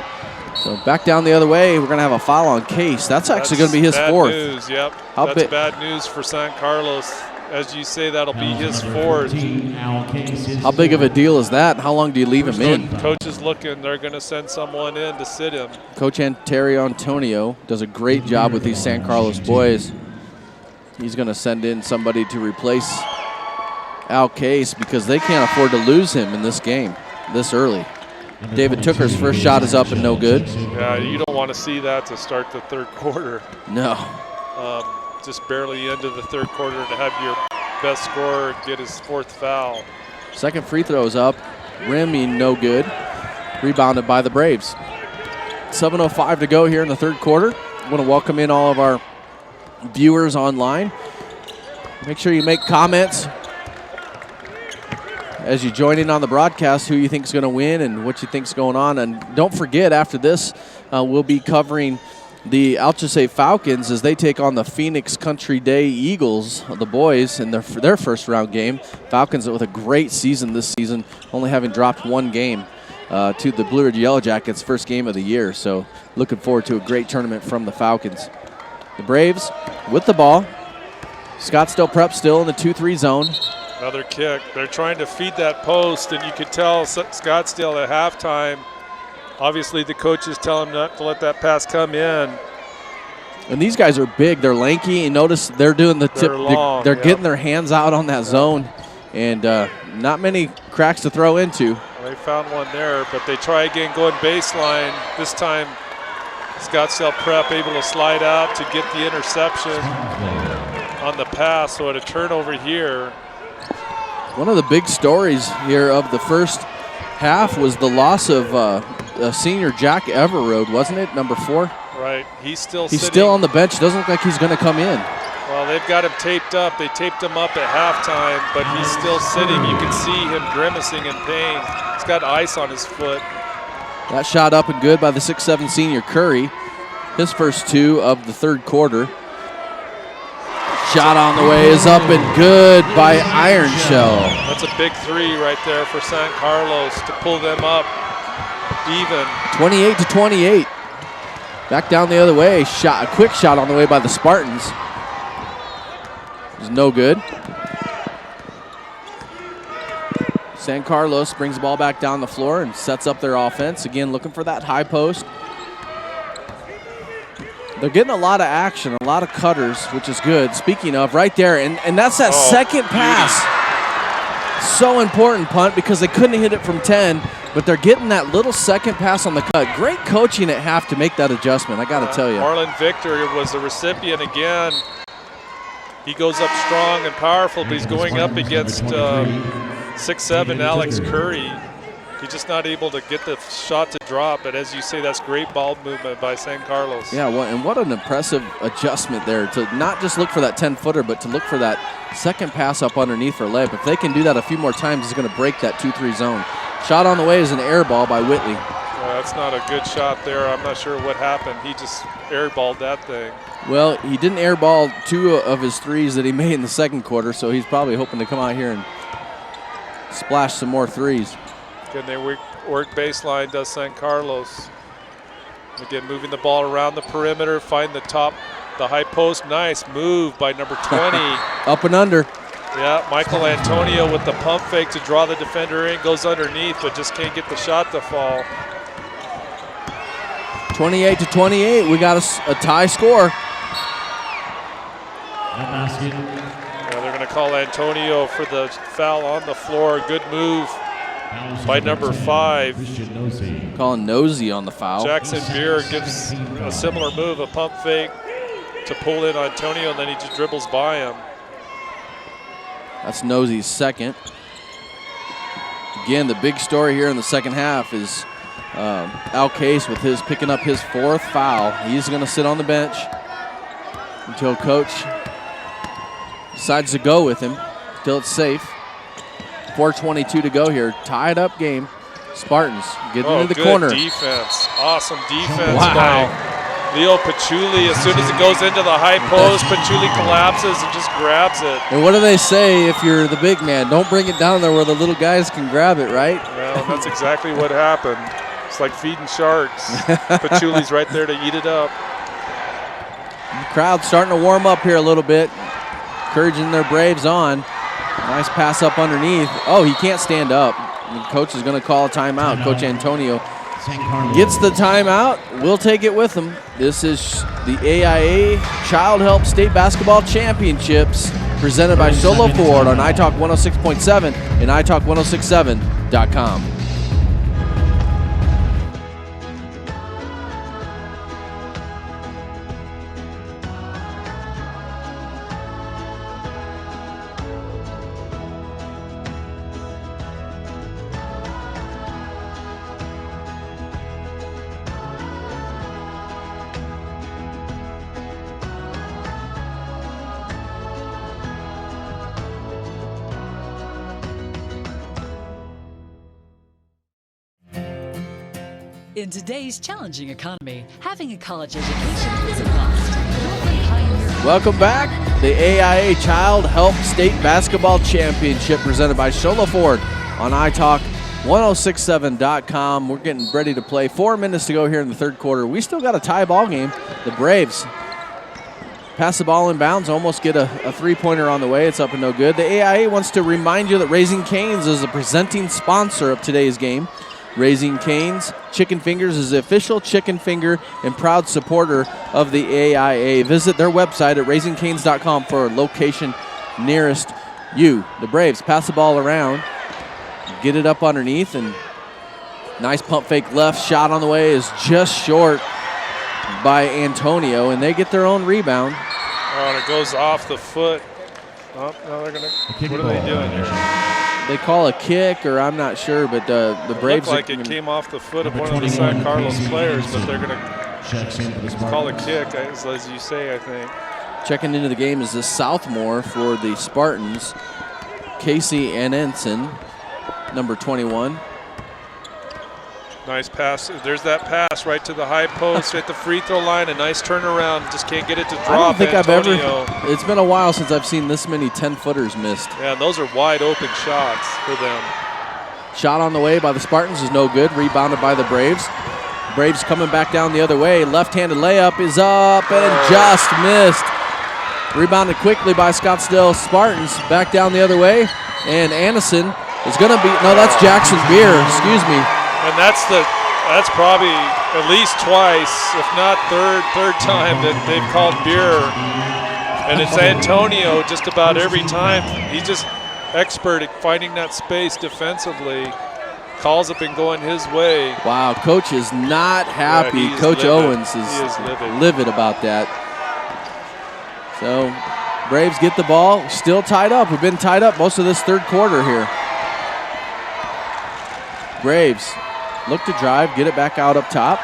So back down the other way, we're going to have a foul on Case. That's actually going to be his fourth. Bad news, yep. That's bad news for San Carlos. As you say, that'll be his fourth. How big of a deal is that? How long do you leave him in? Coach is looking. They're going to send someone in to sit him. Coach Terry Antonio does a great job with these San Carlos boys. He's going to send in somebody to replace Al Case because they can't afford to lose him in this game this early. David Tooker's first shot is up and no good. Yeah, you don't want to see that to start the third quarter. No. Just barely into the third quarter to have your best scorer get his fourth foul. Second free throw is up. Rimming no good. Rebounded by the Braves. 7:05 to go here in the third quarter. I want to welcome in all of our viewers online. Make sure you make comments as you join in on the broadcast, who you think is going to win and what you think is going on. And don't forget, after this, we'll be covering the Alchese Falcons as they take on the Phoenix Country Day Eagles, the boys, in their first round game. Falcons with a great season this season, only having dropped one game to the Blue Ridge Yellow Jackets' first game of the year. So looking forward to a great tournament from the Falcons. The Braves with the ball. Scottsdale Prep still in the 2-3 zone. Another kick. They're trying to feed that post, and you could tell Scottsdale at halftime, obviously the coaches tell them not to let that pass come in. And these guys are big. They're lanky. And notice they're doing the tip. They're getting their hands out on that zone. And not many cracks to throw into. Well, they found one there, but they try again going baseline. This time Scottsdale Prep able to slide out to get the interception on the pass. So at a turnover here. One of the big stories here of the first half was the loss of senior Jack Everroad, wasn't it? Number 4. Right. He's still on the bench. Doesn't look like he's going to come in. Well, they've got him taped up. They taped him up at halftime, but he's still sitting. You can see him grimacing in pain. He's got ice on his foot. That shot up and good by the 6'7" senior Curry. His first 2 of the third quarter. Shot on the way is up and good by Iron Shell. That's a big 3 right there for San Carlos to pull them up even. 28-28. Back down the other way. A quick shot on the way by the Spartans. It was no good. San Carlos brings the ball back down the floor and sets up their offense. Again, looking for that high post. They're getting a lot of action, a lot of cutters, which is good. Speaking of, right there, and that's that second pass. So important, Punt, because they couldn't hit it from 10, but they're getting that little second pass on the cut. Great coaching at half to make that adjustment, I got to tell you. Marlon Victor was the recipient again. He goes up strong and powerful, but he's going up against 6'7" Alex Curry. He's just not able to get the shot to drop, but as you say, that's great ball movement by San Carlos. Yeah, and what an impressive adjustment there to not just look for that 10-footer, but to look for that second pass up underneath for layup. If they can do that a few more times, it's going to break that 2-3 zone. Shot on the way is an air ball by Whitley. That's not a good shot there. I'm not sure what happened. He just airballed that thing. Well, he didn't airball 2 of his 3s that he made in the second quarter, so he's probably hoping to come out here and splash some more 3s. Can they work baseline, does San Carlos. Again, moving the ball around the perimeter, find the high post. Nice move by number 20. Up and under. Yeah, Michael Antonio with the pump fake to draw the defender in, goes underneath, but just can't get the shot to fall. 28-28, we got a tie score. Yeah, they're going to call Antonio for the foul on the floor. Good move by number 5. Calling Nosey on the foul. Jackson Beer gives a similar move, a pump fake to pull in Antonio, and then he just dribbles by him. That's Nosey's second. Again, the big story here in the second half is Al Case with his picking up his 4th foul. He's going to sit on the bench until coach decides to go with him until it's safe. 4:22 to go here. Tied up game. Spartans getting into the corner. Good defense. Awesome defense Wow. by Leo Pachuli. As soon as it goes into the high post, Pachuli collapses and just grabs it. And what do they say if you're the big man? Don't bring it down there where the little guys can grab it, right? Well, that's exactly what happened. It's like feeding sharks. Pachuli's right there to eat it up. The crowd's starting to warm up here a little bit, encouraging their Braves on. Nice pass up underneath. Oh, he can't stand up. The coach is going to call a timeout. Coach Antonio gets the timeout. We'll take it with him. This is the AIA Child Help State Basketball Championships presented by Solo Ford on iTalk 106.7 and iTalk1067.com. In today's challenging economy, having a college education is a must. Northland Pioneer. Welcome back. The AIA Child Help State Basketball Championship presented by Shola Ford on iTalk 1067.com. We're getting ready to play. 4 minutes to go here in the third quarter. We still got a tie ball game. The Braves pass the ball in bounds, almost get a three-pointer on the way. It's up and no good. The AIA wants to remind you that Raising Cane's is the presenting sponsor of today's game. Raising Cane's Chicken Fingers is the official chicken finger and proud supporter of the AIA. Visit their website at raisingcanes.com for a location nearest you. The Braves pass the ball around, get it up underneath, and nice pump fake left. Shot on the way is just short by Antonio, and they get their own rebound. Oh, and it goes off the foot. Oh, no, they're going to. What are they doing here? They call a kick, or I'm not sure, but the Braves. It looked like it came off the foot of one of the San Carlos players, but they're going to call a kick, as you say, I think. Checking into the game is the sophomore for the Spartans, Casey Anenson, number 21. Nice pass. There's that pass right to the high post at the free throw line. A nice turnaround. Just can't get it to drop. I don't think Antonio. It's been a while since I've seen this many 10-footers missed. Yeah, and those are wide open shots for them. Shot on the way by the Spartans is no good. Rebounded by the Braves. Braves coming back down the other way. Left-handed layup is up and just missed. Rebounded quickly by Scottsdale Spartans. Back down the other way. And Anderson is going to be, no, that's Jackson Beer, excuse me. And that's probably at least twice, if not third time that they've called Beer. And it's Antonio just about every time. He's just expert at finding that space defensively. Calls have been going his way. Wow, Coach is not happy. Yeah, Coach livid. Owens is livid. livid about that. So Braves get the ball, still tied up. We've been tied up most of this third quarter here. Braves look to drive, get it back out up top.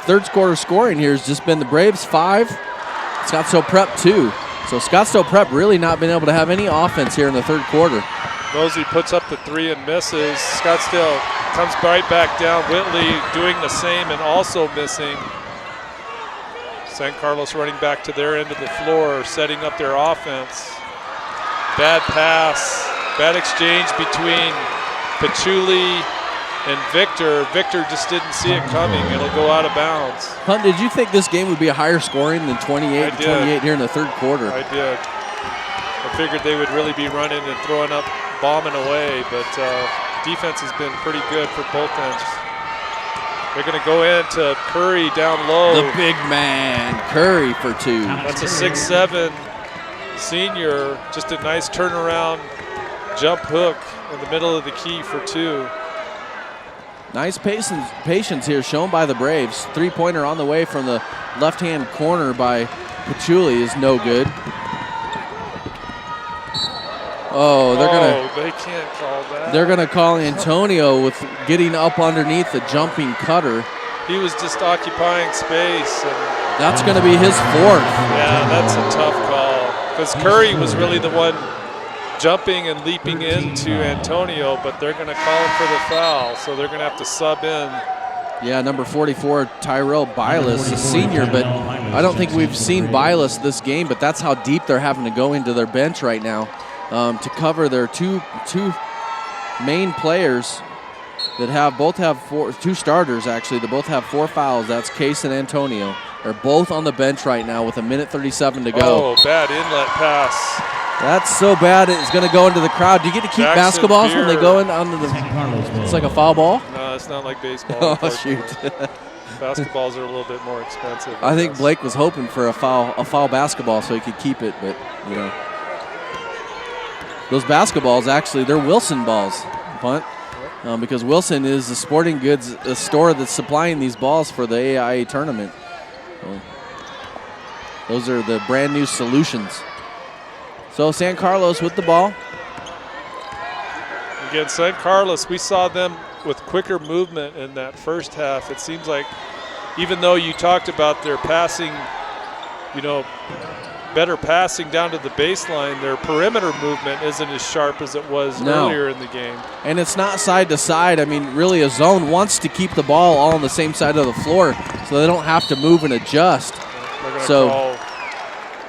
Third quarter scoring here has just been the Braves 5, Scottsdale Prep 2. So Scottsdale Prep really not been able to have any offense here in the third quarter. Mosey puts up the three and misses. Scottsdale comes right back down. Whitley doing the same and also missing. San Carlos running back to their end of the floor, setting up their offense. Bad pass, bad exchange between Pachuli and Victor just didn't see it coming. It'll go out of bounds. Hunt, did you think this game would be a higher scoring than 28-28 here in the third quarter? I did. I figured they would really be running and throwing up, bombing away, but defense has been pretty good for both ends. They're going to go into Curry down low. The big man, Curry for 2. That's a 6'7" senior. Just a nice turnaround jump hook in the middle of the key for 2. Nice patience here shown by the Braves. Three-pointer on the way from the left-hand corner by Pachuli is no good. Oh, they can't call that. They're gonna call Antonio with getting up underneath the jumping cutter. He was just occupying space. And that's gonna be his 4th. Yeah, that's a tough call because Curry was really the one jumping and leaping into Antonio, but they're going to call him for the foul, so they're going to have to sub in. Yeah, number 44, Tyrell Bilas, a senior, but I don't think we've seen Bilas this game, but that's how deep they're having to go into their bench right now to cover their two main players that both have 2 starters, actually, that both have 4 fouls. That's Case and Antonio. They're both on the bench right now with 1:37 to go. Oh, bad inlet pass. That's so bad it's going to go into the crowd. Do you get to keep basketballs when they go in onto the... It's like a foul ball? No, it's not like baseball. Oh, shoot. Basketballs are a little bit more expensive. I think Blake was hoping for a foul basketball so he could keep it, but, you know. Those basketballs, actually, they're Wilson balls, Punt. Because Wilson is the sporting goods store that's supplying these balls for the AIA tournament. So, those are the brand new solutions. So San Carlos with the ball. Again, San Carlos, we saw them with quicker movement in that first half. It seems like even though you talked about their passing, better passing down to the baseline, their perimeter movement isn't as sharp as it was earlier in the game. And it's not side to side. I mean, really a zone wants to keep the ball all on the same side of the floor so they don't have to move and adjust. They're going to call.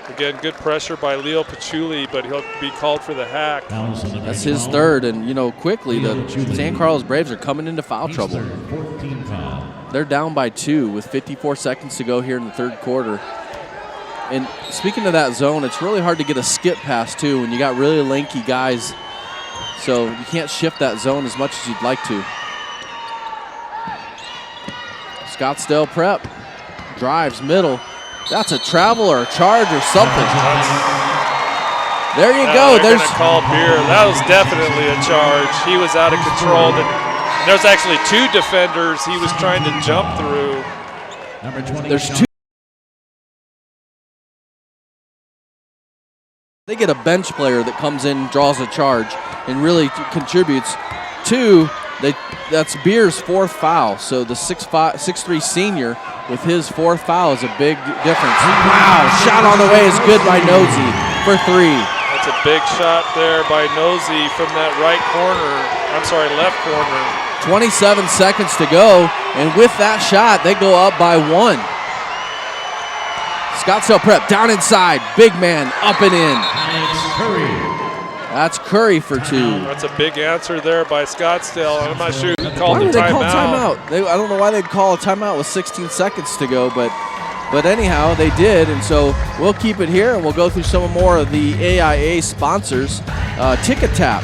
Again, good pressure by Leo Pachuli, but he'll be called for the hack. That's his 3rd, and quickly the San Carlos Braves are coming into foul trouble. They're down by 2 with 54 seconds to go here in the third quarter. And speaking of that zone, it's really hard to get a skip pass too when you got really lanky guys. So you can't shift that zone as much as you'd like to. Scottsdale Prep drives middle. That's a travel or a charge or something. There you go. They're going to call Beer. That was definitely a charge. He was out of control. There's actually 2 defenders he was trying to jump through. There's 2. They get a bench player that comes in, draws a charge, and really contributes. 2, that's Beer's 4th foul. So the 6'3" senior with his 4th foul is a big difference. Wow, shot on the way is good by Nosey for 3. That's a big shot there by Nosey from that left corner. 27 seconds to go, and with that shot, they go up by 1. Scottsdale Prep down inside, big man up and in. That's Curry for 2. That's a big answer there by Scottsdale. I'm not sure who called the timeout. Why would they call timeout? I don't know why they'd call a timeout with 16 seconds to go, but anyhow, they did, and so we'll keep it here, and we'll go through some more of the AIA sponsors. Ticket Tap.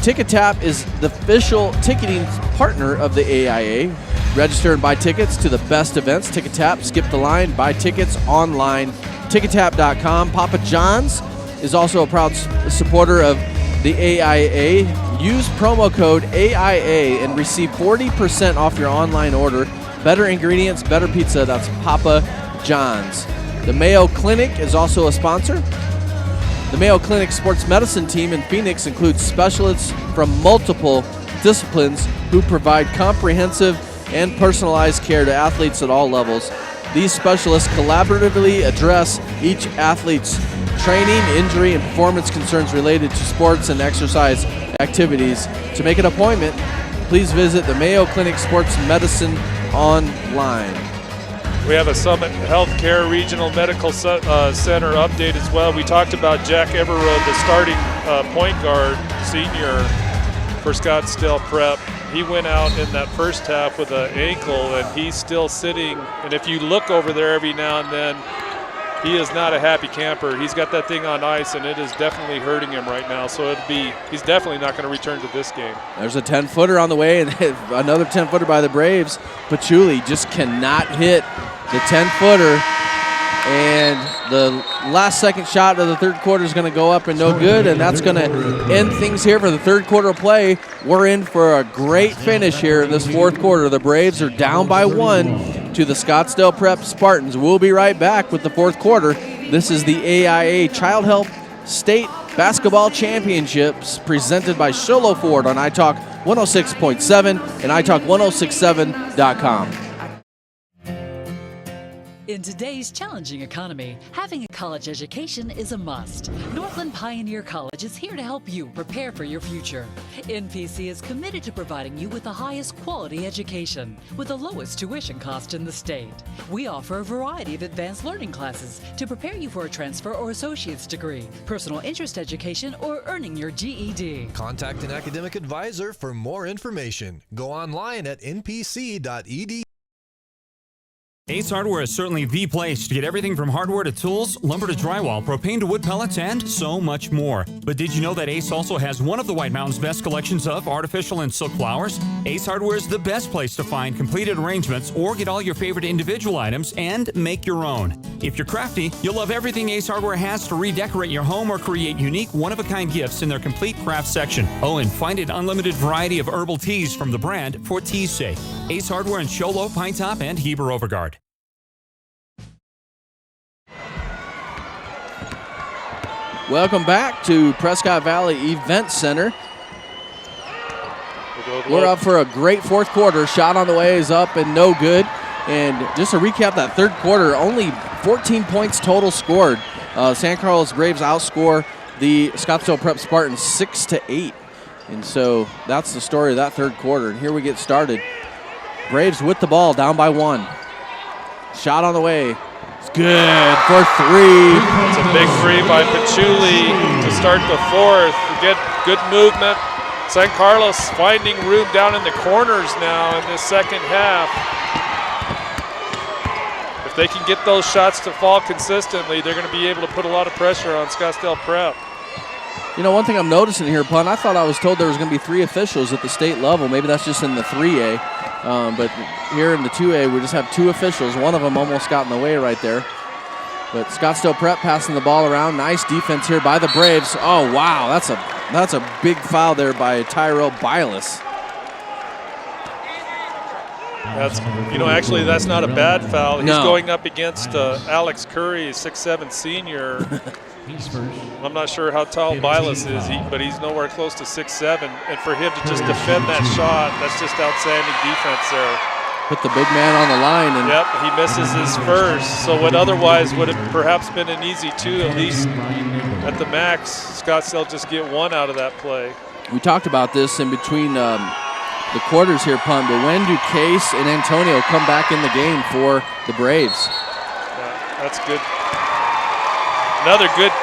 Ticket Tap is the official ticketing partner of the AIA. Register and buy tickets to the best events. Ticket Tap, skip the line, buy tickets online. TicketTap.com. Papa John's is also a proud supporter of the AIA. Use promo code AIA and receive 40% off your online order. Better ingredients, better pizza. That's Papa John's. The Mayo Clinic is also a sponsor. The Mayo Clinic sports medicine team in Phoenix includes specialists from multiple disciplines who provide comprehensive and personalized care to athletes at all levels. These specialists collaboratively address each athlete's training, injury, and performance concerns related to sports and exercise activities. To make an appointment, please visit the Mayo Clinic Sports Medicine online. We have a Summit Healthcare Regional Medical Center update as well. We talked about Jack Everode, the starting point guard, senior, for Scottsdale Prep. He went out in that first half with an ankle, and he's still sitting. And if you look over there every now and then, he is not a happy camper. He's got that thing on ice, and it is definitely hurting him right now. So he's definitely not going to return to this game. There's a 10-footer on the way, and another 10-footer by the Braves. Patchouli just cannot hit the 10-footer. And the last second shot of the third quarter is going to go up and no good, and that's going to end things here for the third quarter of play. We're in for a great finish here in this fourth quarter. The Braves are down by 1 to the Scottsdale Prep Spartans. We'll be right back with the fourth quarter. This is the AIA Child Health State Basketball Championships presented by Sholo Ford on iTalk 106.7 and iTalk1067.com. In today's challenging economy, having a college education is a must. Northland Pioneer College is here to help you prepare for your future. NPC is committed to providing you with the highest quality education with the lowest tuition cost in the state. We offer a variety of advanced learning classes to prepare you for a transfer or associate's degree, personal interest education, or earning your GED. Contact an academic advisor for more information. Go online at npc.edu. Ace Hardware is certainly the place to get everything from hardware to tools, lumber to drywall, propane to wood pellets, and so much more. But did you know that Ace also has one of the White Mountains' best collections of artificial and silk flowers? Ace Hardware is the best place to find completed arrangements or get all your favorite individual items and make your own. If you're crafty, you'll love everything Ace Hardware has to redecorate your home or create unique, one-of-a-kind gifts in their complete craft section. Oh, and find an unlimited variety of herbal teas from the brand for tea's sake. Ace Hardware in Sholo, Pine Top, and Heber Overgard. Welcome back to Prescott Valley Event Center. We're up for a great fourth quarter. Shot on the way is up and no good. And just to recap that third quarter, only 14 points total scored. San Carlos Braves outscore the Scottsdale Prep Spartans 6-8. And so that's the story of that third quarter. And here we get started. Braves with the ball, down by 1. Shot on the way. Good for 3. It's a big 3 by Patchouli to start the fourth. Get good movement. San Carlos finding room down in the corners now in this second half. If they can get those shots to fall consistently, they're going to be able to put a lot of pressure on Scottsdale Prep. You know, one thing I'm noticing here, Pun, I thought I was told there was going to be 3 officials at the state level. Maybe that's just in the 3A. But here in the 2A, we just have 2 officials. One of them almost got in the way right there. But Scottsdale Prep passing the ball around. Nice defense here by the Braves. Oh, wow, that's a big foul there by Tyrell Bilas. Actually, that's not a bad foul. He's going up against Alex Curry, 6'7" senior. I'm not sure how tall Bilas is, but he's nowhere close to 6'7". And for him to just defend that shot, that's just outstanding defense there. Put the big man on the line. And yep, he misses his first. So what otherwise would have perhaps been an easy 2, at least at the max, Scottsdale just get 1 out of that play. We talked about this in between the quarters here, Pun, but when do Case and Antonio come back in the game for the Braves? Yeah, that's good. Another good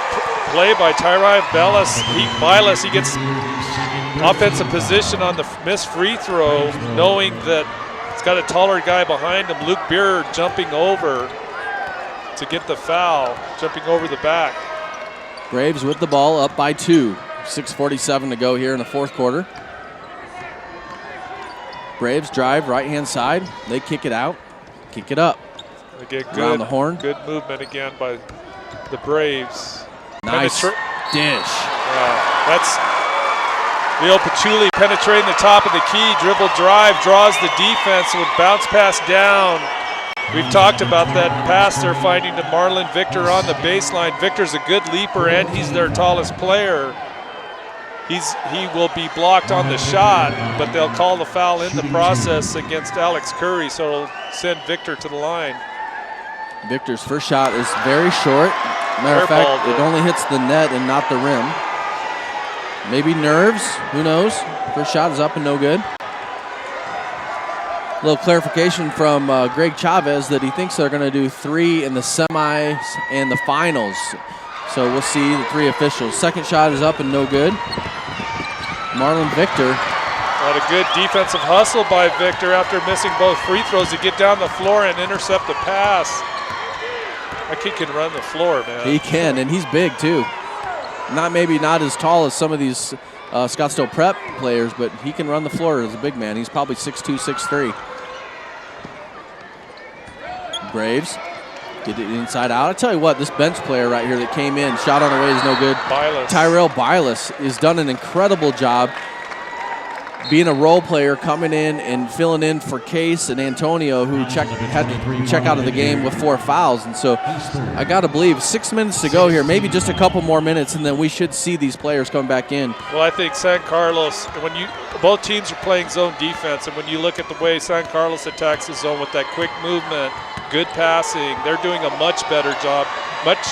play by Tyrell Bilas. He gets offensive position on the missed free throw, knowing that he's got a taller guy behind him. Luke Beer jumping over to get the foul, jumping over the back. Braves with the ball, up by 2. 6:47 to go here in the fourth quarter. Braves drive right-hand side. They kick it out, kick it up. Again, around the horn. Good movement again by the Braves. Nice dish. That's Leo Patchouli penetrating the top of the key. Dribble drive, draws the defense, would bounce pass down. We've talked about that pass they're finding to Marlon Victor on the baseline. Victor's a good leaper, and he's their tallest player. He will be blocked on the shot, but they'll call the foul in the process against Alex Curry, so it'll send Victor to the line. Victor's first shot is very short. Matter of fact, it only hits the net and not the rim. Maybe nerves, who knows? First shot is up and no good. A little clarification from Greg Chavez that he thinks they're going to do 3 in the semis and the finals. So we'll see the 3 officials. Second shot is up and no good. Marlon Victor What a good defensive hustle by Victor after missing both free throws to get down the floor and intercept the pass. That kid can run the floor, man. He can, and he's big too. Maybe not as tall as some of these Scottsdale Prep players, but he can run the floor as a big man. He's probably 6'2", 6'3". Braves get it inside out. I tell you what, this bench player right here that came in, shot on the way is no good. Bilas. Tyrell Bilas has done an incredible job being a role player, coming in and filling in for Case and Antonio, who had to check out of the game with 4 fouls. And so I got to believe 6 minutes to go here, maybe just a couple more minutes, and then we should see these players come back in. Well, I think San Carlos, both teams are playing zone defense, and when you look at the way San Carlos attacks the zone with that quick movement, good passing, they're doing a much better job, much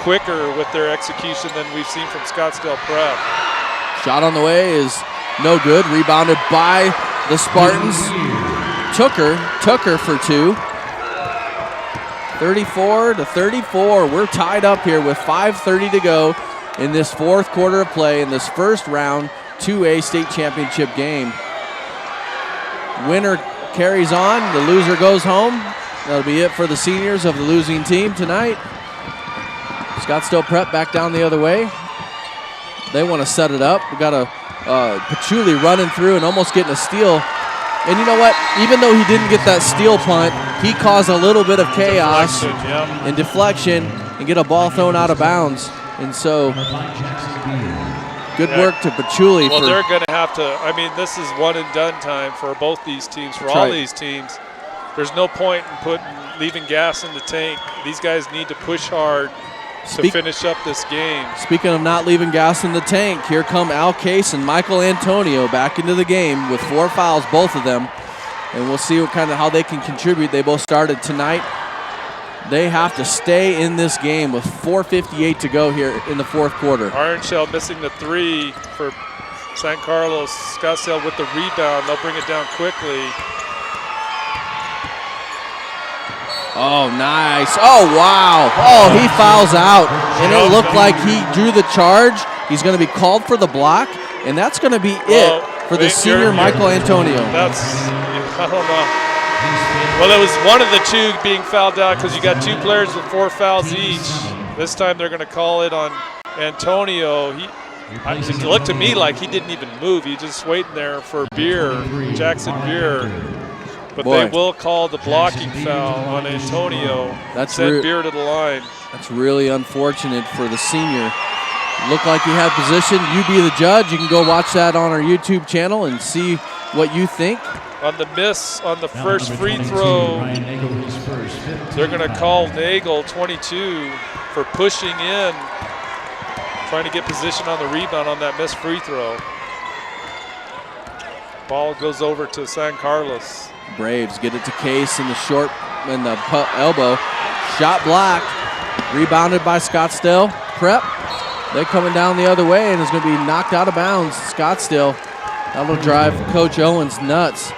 quicker with their execution than we've seen from Scottsdale Prep. Shot on the way is no good. Rebounded by the Spartans. Tucker for 2. 34-34. We're tied up here with 5:30 to go in this fourth quarter of play in this first round 2A state championship game. Winner carries on. The loser goes home. That'll be it for the seniors of the losing team tonight. Scottsdale Prep back down the other way. They want to set it up. We got a Patchouli running through and almost getting a steal. And you know what? Even though he didn't get that steal punt, he caused a little bit of chaos and deflection and get a ball thrown out of bounds. And so, good work to Patchouli. Well, they're going to have to, this is one and done time for both these teams, for all these teams. There's no point in leaving gas in the tank. These guys need to push hard to finish up this game. Speaking of not leaving gas in the tank, here come Al Case and Michael Antonio back into the game with 4 fouls, both of them. And we'll see how they can contribute. They both started tonight. They have to stay in this game with 4:58 to go here in the fourth quarter. Ironshell missing the 3 for San Carlos. Scottsdale with the rebound. They'll bring it down quickly. Oh, nice. Oh, wow. Oh, he fouls out. And it looked like he drew the charge. He's going to be called for the block, and that's going to be it for the senior Michael Antonio. I don't know. Well, it was one of the two being fouled out because you got 2 players with 4 fouls each. This time they're going to call it on Antonio. It looked to me like he didn't even move. He just waiting there for Jackson Beer. But they will call the blocking foul on Antonio. Send Beer to the line. That's really unfortunate for the senior. Looked like he had position. You be the judge. You can go watch that on our YouTube channel and see what you think. On the miss on the first free throw, they're going to call Nagel 22 for pushing in, trying to get position on the rebound on that missed free throw. Ball goes over to San Carlos. Braves get it to Case in the short and the elbow. Shot blocked. Rebounded by Scottsdale Prep. They're coming down the other way and it's going to be knocked out of bounds. Scottsdale. That'll drive Coach Owens nuts.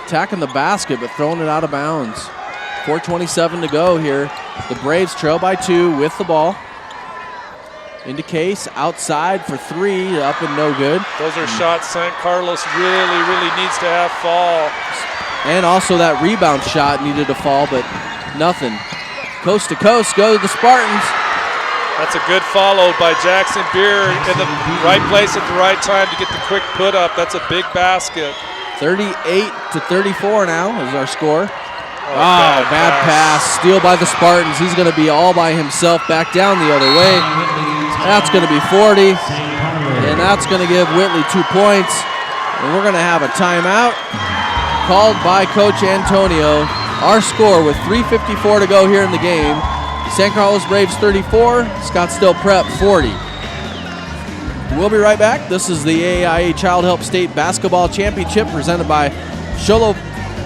Attacking the basket but throwing it out of bounds. 4:27 to go here. The Braves trail by 2 with the ball. Into Case, outside for 3, up and no good. Those are shots San Carlos really needs to have fall. And also that rebound shot needed to fall, but nothing. Coast to coast go the Spartans. That's a good follow by Jackson Beer in the right place at the right time to get the quick put up. That's a big basket. 38-34 now is our score. Bad pass. Steal by the Spartans. He's going to be all by himself back down the other way. That's going to be 40. And that's going to give Whitley 2 points. And we're going to have a timeout called by Coach Antonio. Our score with 3:54 to go here in the game. San Carlos Braves 34, Scottsdale Prep 40. We'll be right back. This is the AIA Child Help State Basketball Championship presented by Sholo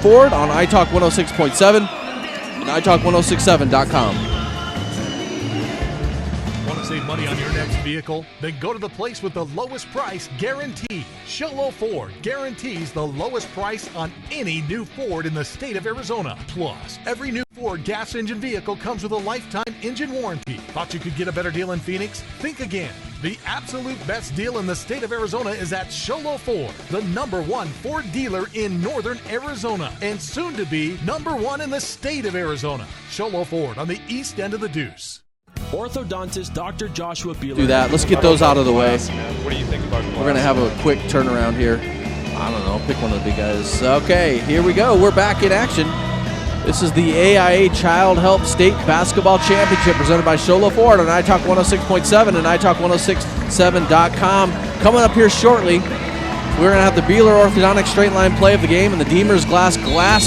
Ford on iTalk 106.7 and iTalk1067.com. Want to save money on your next vehicle? Then go to the place with the lowest price guaranteed. Sholo Ford guarantees the lowest price on any new Ford in the state of Arizona. Plus, every new Ford gas engine vehicle comes with a lifetime engine warranty. Thought you could get a better deal in Phoenix? Think again. The absolute best deal in the state of Arizona is at Sholo Ford, the #1 Ford dealer in northern Arizona, and soon to be #1 in the state of Arizona. Sholo Ford on the east end of the Deuce. Orthodontist Dr. Joshua Beeler. Do that. Let's get those out of the way. What do you think about glass? We're going to have a quick turnaround here. I don't know. Pick one of the big guys. Okay, here we go. We're back in action. This is the AIA Child Help State Basketball Championship presented by Sholo Ford on iTalk 106.7 and iTalk1067.com. Coming up here shortly, we're going to have the Beeler Orthodontic Straight Line play of the game and the Deemers Glass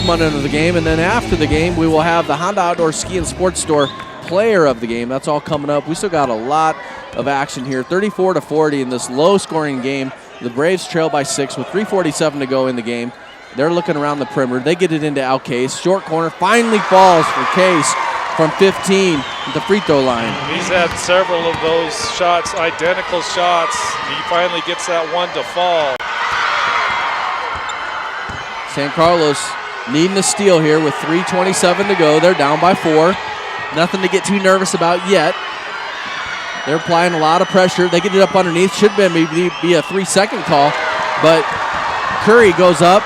moment of the game. And then after the game, we will have the Honda Outdoor Ski and Sports Store player of the game. That's all coming up. We still got a lot of action here. 34-40 in this low-scoring game. The Braves trail by 6 with 3:47 to go in the game. They're looking around the perimeter. They get it into Al Case. Short corner finally falls for Case from 15 at the free throw line. He's had several of those shots, identical shots. He finally gets that one to fall. San Carlos needing a steal here with 3:27 to go. They're down by 4. Nothing to get too nervous about yet. They're applying a lot of pressure. They get it up underneath. Should maybe be a 3-second call, but Curry goes up.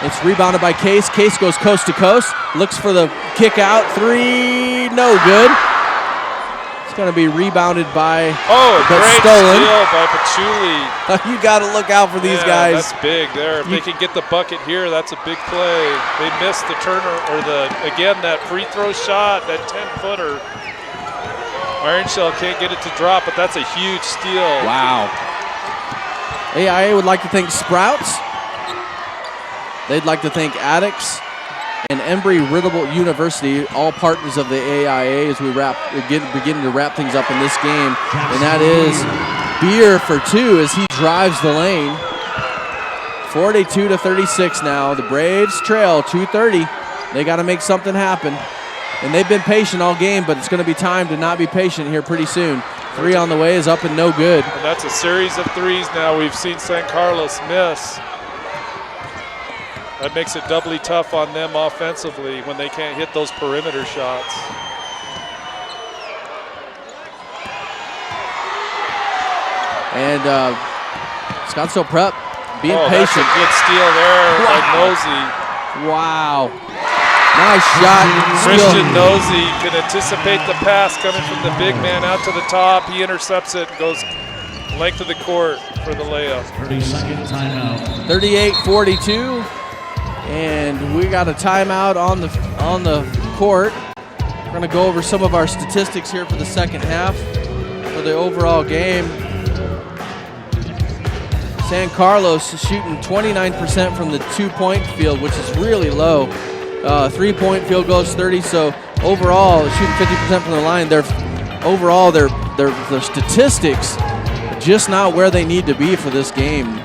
It's rebounded by Case. Case goes coast to coast. Looks for the kick out. 3, no good. It's going to be rebounded by great stolen. Steal by Patchouli. You got to look out for these guys. That's big there. If they can get the bucket here, that's a big play. They missed the turner, or that free throw shot, that 10-footer. Iron Shell can't get it to drop, but that's a huge steal. Wow. AIA would like to thank Sprouts. They'd like to thank Addicts and Embry-Riddle University, all partners of the AIA as we begin to wrap things up in this game. And that is Beer for 2 as he drives the lane. 42-36 now. The Braves trail 2:30. They got to make something happen. And they've been patient all game, but it's going to be time to not be patient here pretty soon. 3 on the way is up and no good. And that's a series of threes now. We've seen San Carlos miss. That makes it doubly tough on them offensively when they can't hit those perimeter shots. And Scottsdale Prep being patient. That's a good steal there by Nosey. Wow. Nice shot. Christian Nosey can anticipate the pass coming from the big man out to the top. He intercepts it and goes length of the court for the layup. 30-second timeout. 38-42. And we got a timeout on the court. We're going to go over some of our statistics here for the second half for the overall game. San Carlos is shooting 29% from the 2-point field, which is really low. 3-point field goals 30. So overall, shooting 50% from the line. Their statistics are just not where they need to be for this game.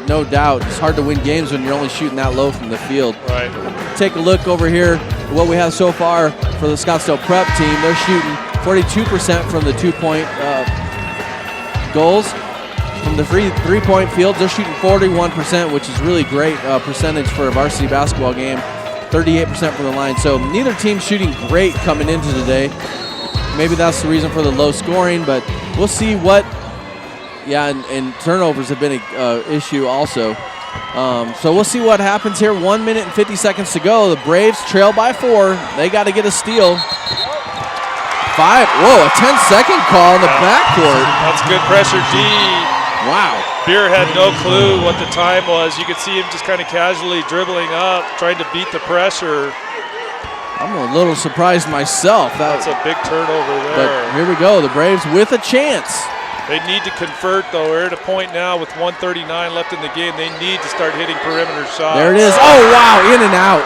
No doubt. It's hard to win games when you're only shooting that low from the field. Right. Take a look over here at what we have so far for the Scottsdale Prep team. They're shooting 42% from the 2-point goals. From the 3-point field, they're shooting 41%, which is really great percentage for a varsity basketball game. 38% from the line. So neither team's shooting great coming into today. Maybe that's the reason for the low scoring, but we'll see what. Yeah, and turnovers have been an issue also. So we'll see what happens here. 1 minute and 50 seconds to go. The Braves trail by 4. They got to get a steal. 5. Whoa, a 10-second call in the backcourt. That's good pressure, D. Wow. Beer had no clue what the time was. You could see him just kind of casually dribbling up, trying to beat the pressure. I'm a little surprised myself. That's a big turnover there. But here we go. The Braves with a chance. They need to convert, though. We're at a point now with 1:39 left in the game. They need to start hitting perimeter shots. There it is. Oh, wow, in and out.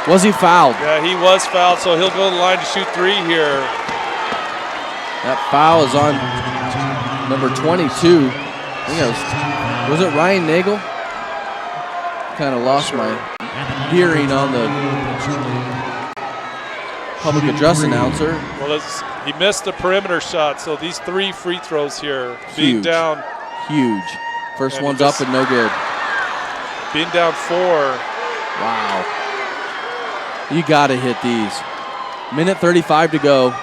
Was he fouled? Yeah, he was fouled, so he'll go to the line to shoot 3 here. That foul is on number 22. I think was it Ryan Nagel? Kind of lost my hearing on the public address announcer. Well, he missed the perimeter shot, so these 3 free throws here. Being down. Huge. First one's up and no good. Being down 4. Wow. You got to hit these. Minute 35 to go.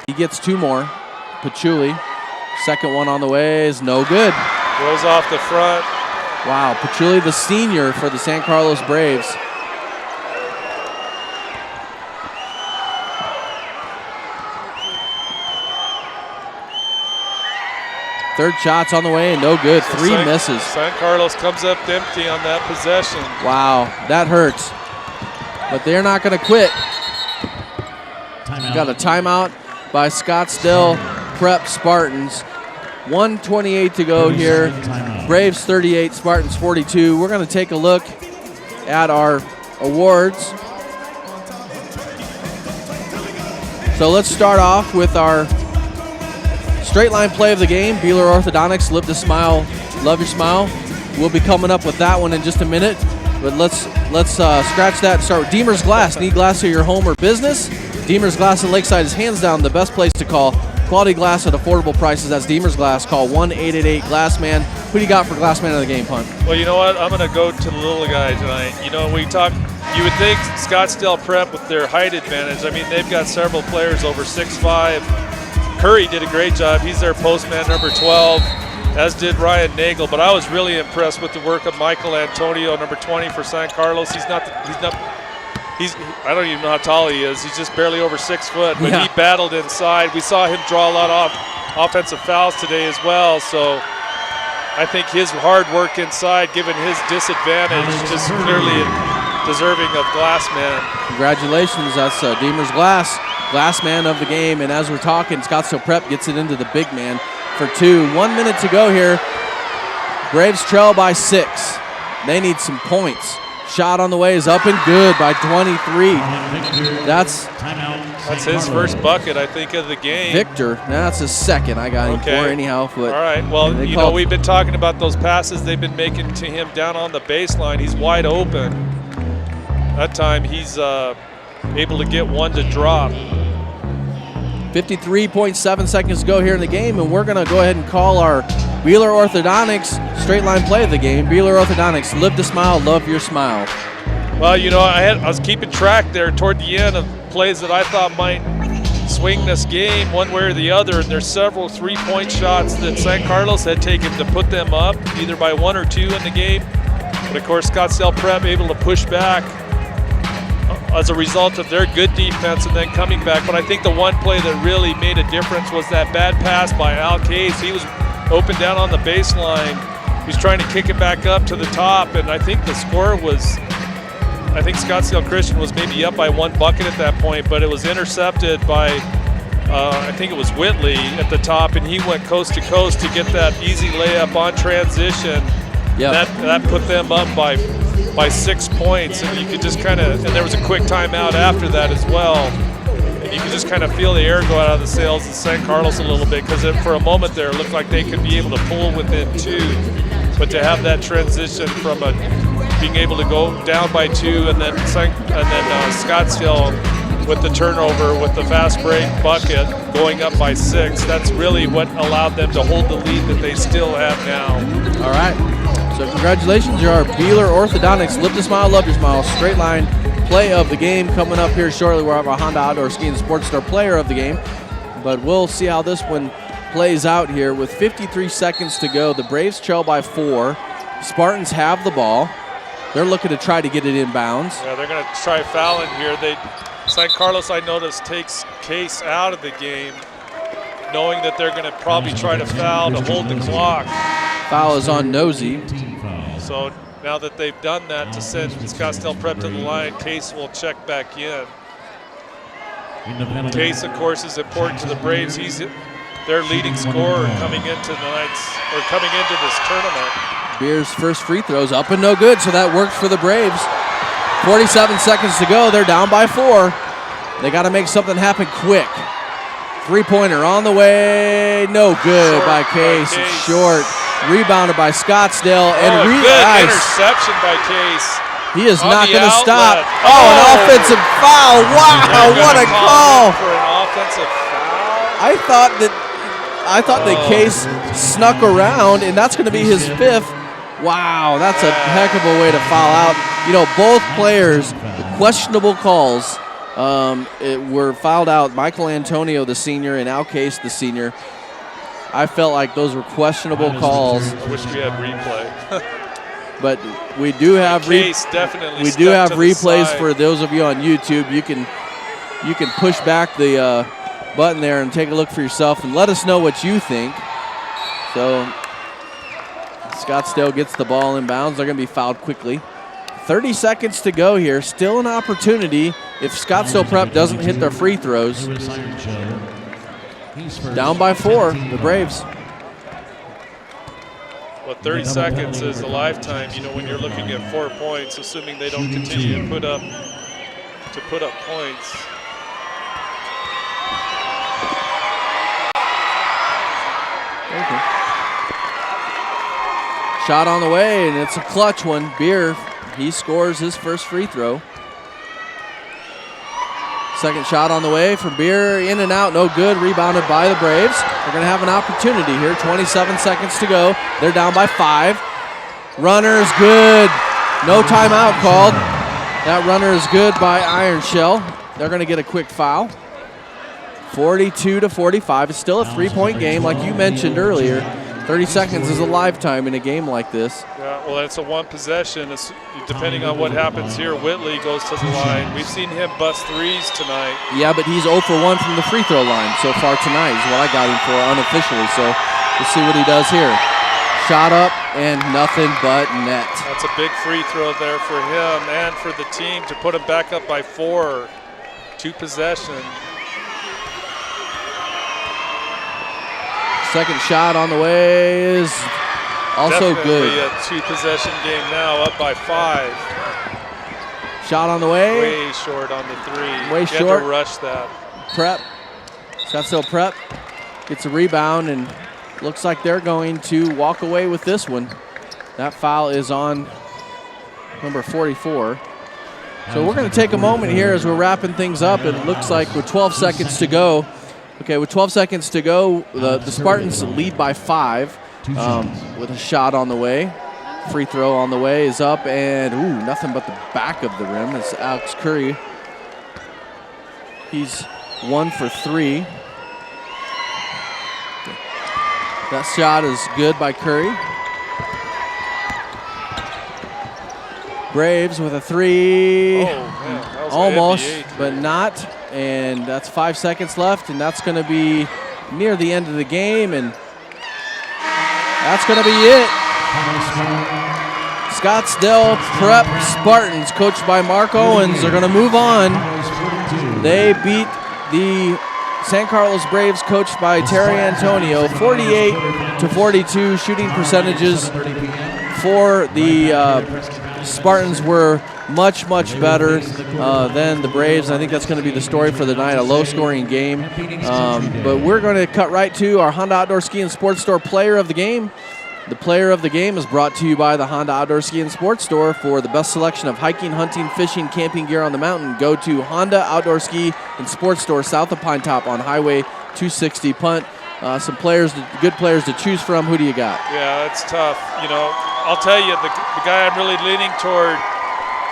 He gets 2 more. Patchouli. Second one on the way is no good. Rolls off the front. Wow, Petrilli, the senior for the San Carlos Braves. Third shot's on the way and no good. Three misses. San Carlos comes up empty on that possession. Wow, that hurts. But they're not going to quit. Got a timeout by Scottsdale Prep Spartans. 1:28 to go here. Braves 38, Spartans 42. We're going to take a look at our awards. So let's start off with our straight line play of the game. Beeler Orthodontics, Live to Smile, Love Your Smile. We'll be coming up with that one in just a minute. But let's scratch that and start with Deemer's Glass. Need glass for your home or business? Deemer's Glass in Lakeside is hands down the best place to call. Quality glass at affordable prices. That's Deemer's Glass. Call 1-888-GLASSMAN. Who do you got for Glassman of the game, Punt? Well, you know what? I'm going to go to the little guy tonight. You know, you would think Scottsdale Prep with their height advantage. I mean, they've got several players over 6'5". Curry did a great job. He's their postman number 12, as did Ryan Nagel. But I was really impressed with the work of Michael Antonio, number 20 for San Carlos. I don't even know how tall he is. He's just barely over 6 foot, but he battled inside. We saw him draw a lot of offensive fouls today as well. So I think his hard work inside, given his disadvantage, just clearly deserving of Glassman. Congratulations. That's Deemer's Glass, Glassman of the game. And as we're talking, Scottsdale Prep gets it into the big man for 2. 1 minute to go here. Braves trail by 6. They need some points. Shot on the way is up and good by 23. That's his first bucket, I think, of the game. Victor. That's his second. I got him for anyhow. But all right. Well, you know, we've been talking about those passes they've been making to him down on the baseline. He's wide open. That time he's able to get one to drop. 53.7 seconds to go here in the game, and we're going to go ahead and call our Beeler Orthodontics straight line play of the game. Beeler Orthodontics, Live to Smile, Love Your Smile. Well, you know, I was keeping track there toward the end of plays that I thought might swing this game one way or the other, and there's several three-point shots that San Carlos had taken to put them up, either by 1 or 2 in the game. But of course, Scottsdale Prep able to push back as a result of their good defense and then coming back. But I think the one play that really made a difference was that bad pass by Al Case. He was open down on the baseline. He's trying to kick it back up to the top, and I think the score was, I think Scottsdale Christian was maybe up by 1 bucket at that point, but it was intercepted by, I think it was Whitley at the top, and he went coast to coast to get that easy layup on transition. Yep. That put them up by 6 points, and you could just kind of, and there was a quick timeout after that as well. And you could just kind of feel the air go out of the sails of San Carlos a little bit, because for a moment there, it looked like they could be able to pull within 2. But to have that transition from being able to go down by 2, and then Scottsdale with the turnover, with the fast break bucket, going up by 6, that's really what allowed them to hold the lead that they still have now. All right. So congratulations, you're our Beeler Orthodontics Live to Smile, Love Your Smile straight line play of the game coming up here shortly. We'll have our Honda Outdoor Ski and Sports Store player of the game. But we'll see how this one plays out here with 53 seconds to go. The Braves trail by 4. Spartans have the ball. They're looking to try to get it inbounds. Yeah, they're going to try fouling here. San Carlos, I noticed, takes Case out of the game, knowing that they're going to probably try to foul to hold the clock. Foul is on Nosey. So now that they've done that to send Scottsdale Prep to the line, Case will check back in. Case, of course, is important to the Braves. He's their leading scorer coming into this tournament. Beer's first free throw's up and no good, so that works for the Braves. 47 seconds to go. They're down by 4. They got to make something happen quick. Three-pointer on the way. No good by Case. It's short. Rebounded by Scottsdale. And good interception by Case. He is not going to stop. An offensive foul. Wow, what a call. For an offensive foul? I thought that Case snuck around, and that's going to be his 5th. Wow, that's a heck of a way to foul out. You know, both players, questionable calls, were fouled out. Michael Antonio, the senior, and Al Case, the senior. I felt like those were questionable calls. I wish we had replay. But we do have replays for those of you on YouTube. You can push back the button there and take a look for yourself and let us know what you think. So Scottsdale gets the ball in bounds. They're going to be fouled quickly. 30 seconds to go here. Still an opportunity if Scottsdale Prep doesn't hit their free throws. Down by 4, the Braves. Well, 30 seconds is a lifetime, when you're looking at 4 points, assuming they don't continue to put up points. Okay. Shot on the way, and it's a clutch one. Beer, he scores his first free throw. Second shot on the way from Beer, in and out, no good, rebounded by the Braves. They're going to have an opportunity here, 27 seconds to go. They're down by 5. Runner is good. No timeout called. That runner is good by Iron Shell. They're going to get a quick foul. 42-45. It's still a 3-point game, like you mentioned earlier. 30 seconds is a lifetime in a game like this. Yeah, well, it's a one possession. Depending on what happens here, Whitley goes to the line. We've seen him bust threes tonight. Yeah, but he's 0 for 1 from the free throw line so far tonight is what I got him for unofficially. So we'll see what he does here. Shot up and nothing but net. That's a big free throw there for him and for the team to put him back up by 4. 2 possession. Second shot on the way is also Definitely good. A 2-possession game now, up by 5. Shot on the way. Way short on the 3. Way Get short. to rush that. Prep. Scottsdale Prep gets a rebound and looks like they're going to walk away with this one. That foul is on number 44. So we're going to take a moment here as we're wrapping things up. It looks like with 12 seconds to go. Okay, with 12 seconds to go, the Spartans lead by 5 with a shot on the way. Free throw on the way is up, and nothing but the back of the rim. It's Alex Curry. He's 1 for 3. That shot is good by Curry. Braves with a 3. Oh, man, that was almost, an NBA but not. And that's 5 seconds left, and that's going to be near the end of the game, and that's going to be it. Scottsdale Prep Spartans, coached by Mark Owens, are going to move on. They beat the San Carlos Braves, coached by Terry Antonio, 48-42. Shooting percentages for the Spartans were much, much better than the Braves. I think that's going to be the story for the night, a low-scoring game. But we're going to cut right to our Honda Outdoor Ski and Sports Store Player of the Game. The Player of the Game is brought to you by the Honda Outdoor Ski and Sports Store. For the best selection of hiking, hunting, fishing, camping gear on the mountain, go to Honda Outdoor Ski and Sports Store south of Pine Top on Highway 260. Punt. Some players, good players to choose from. Who do you got? Yeah, it's tough. I'll tell you, the guy I'm really leaning toward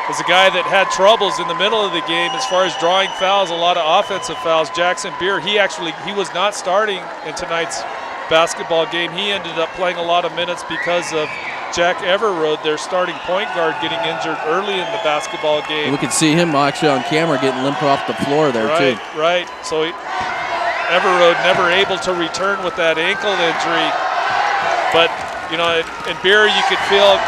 is a guy that had troubles in the middle of the game as far as drawing fouls, a lot of offensive fouls. Jackson Beer, he was not starting in tonight's basketball game. He ended up playing a lot of minutes because of Jack Everroad, their starting point guard, getting injured early in the basketball game. We could see him actually on camera getting limp off the floor there, too. Right. So Everroad never able to return with that ankle injury. But, in Beer, you could feel,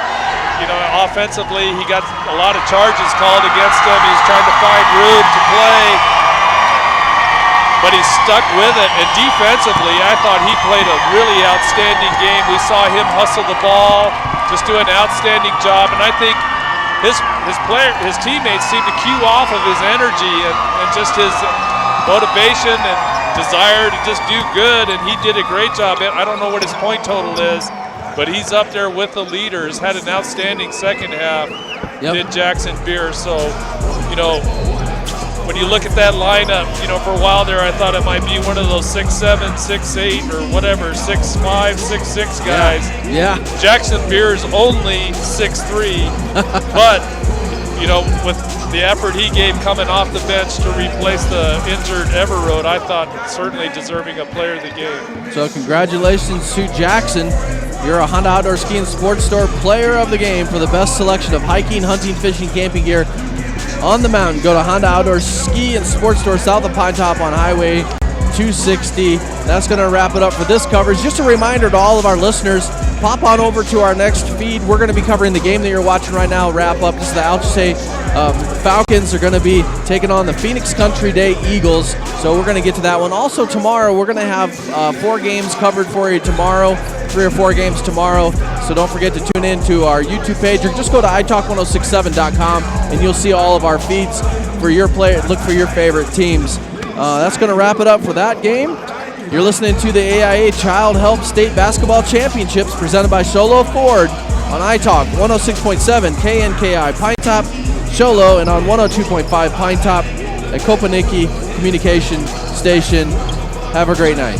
offensively, he got a lot of charges called against him. He's trying to find room to play, but he stuck with it. And defensively, I thought he played a really outstanding game. We saw him hustle the ball, just do an outstanding job. And I think his teammates seemed to cue off of his energy and just his motivation and desire to just do good. And he did a great job. I don't know what his point total is, but he's up there with the leaders. Had an outstanding second half. Did Jackson Beer. So, when you look at that lineup, for a while there, I thought it might be one of those 6'7", 6'8", or whatever, 6'5", 6'6" guys. Yeah. Jackson Beer's only 6'3", but with the effort he gave coming off the bench to replace the injured Everroad, I thought certainly deserving a player of the game. So congratulations to Jackson. You're a Honda Outdoor Ski and Sports Store player of the game for the best selection of hiking, hunting, fishing, camping gear on the mountain. Go to Honda Outdoor Ski and Sports Store south of Pine Top on Highway 260. That's going to wrap it up for this coverage. Just a reminder to all of our listeners, pop on over to our next feed. We're going to be covering the game that you're watching right now, wrap up. This is the Alchese Falcons are going to be taking on the Phoenix Country Day Eagles. So we're going to get to that one. Also tomorrow, we're going to have 4 games covered for you tomorrow, 3 or 4 games tomorrow. So don't forget to tune in to our YouTube page or just go to italk1067.com and you'll see all of our feeds for your play. Look for your favorite teams. That's going to wrap it up for that game. You're listening to the AIA Child Help State Basketball Championships presented by Sholo Ford on iTalk 106.7 KNKI Pine Top, Sholo, and on 102.5 Pine Top at Kopaniki Communication Station. Have a great night.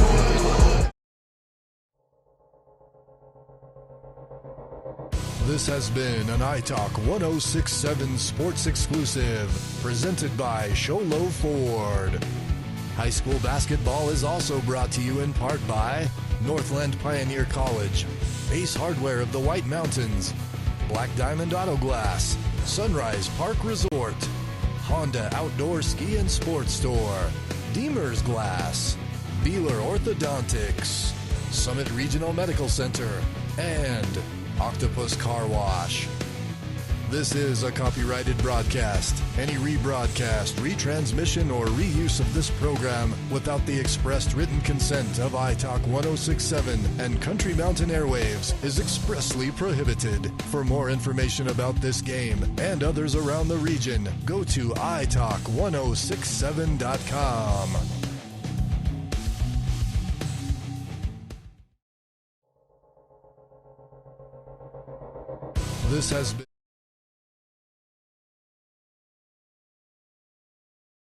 This has been an iTalk 106.7 Sports Exclusive presented by Sholo Ford. High school basketball is also brought to you in part by Northland Pioneer College, Ace Hardware of the White Mountains, Black Diamond Auto Glass, Sunrise Park Resort, Honda Outdoor Ski and Sports Store, Deemer's Glass, Beeler Orthodontics, Summit Regional Medical Center, and Octopus Car Wash. This is a copyrighted broadcast. Any rebroadcast, retransmission, or reuse of this program without the expressed written consent of iTalk 106.7 and Country Mountain Airwaves is expressly prohibited. For more information about this game and others around the region, go to italk1067.com. This has been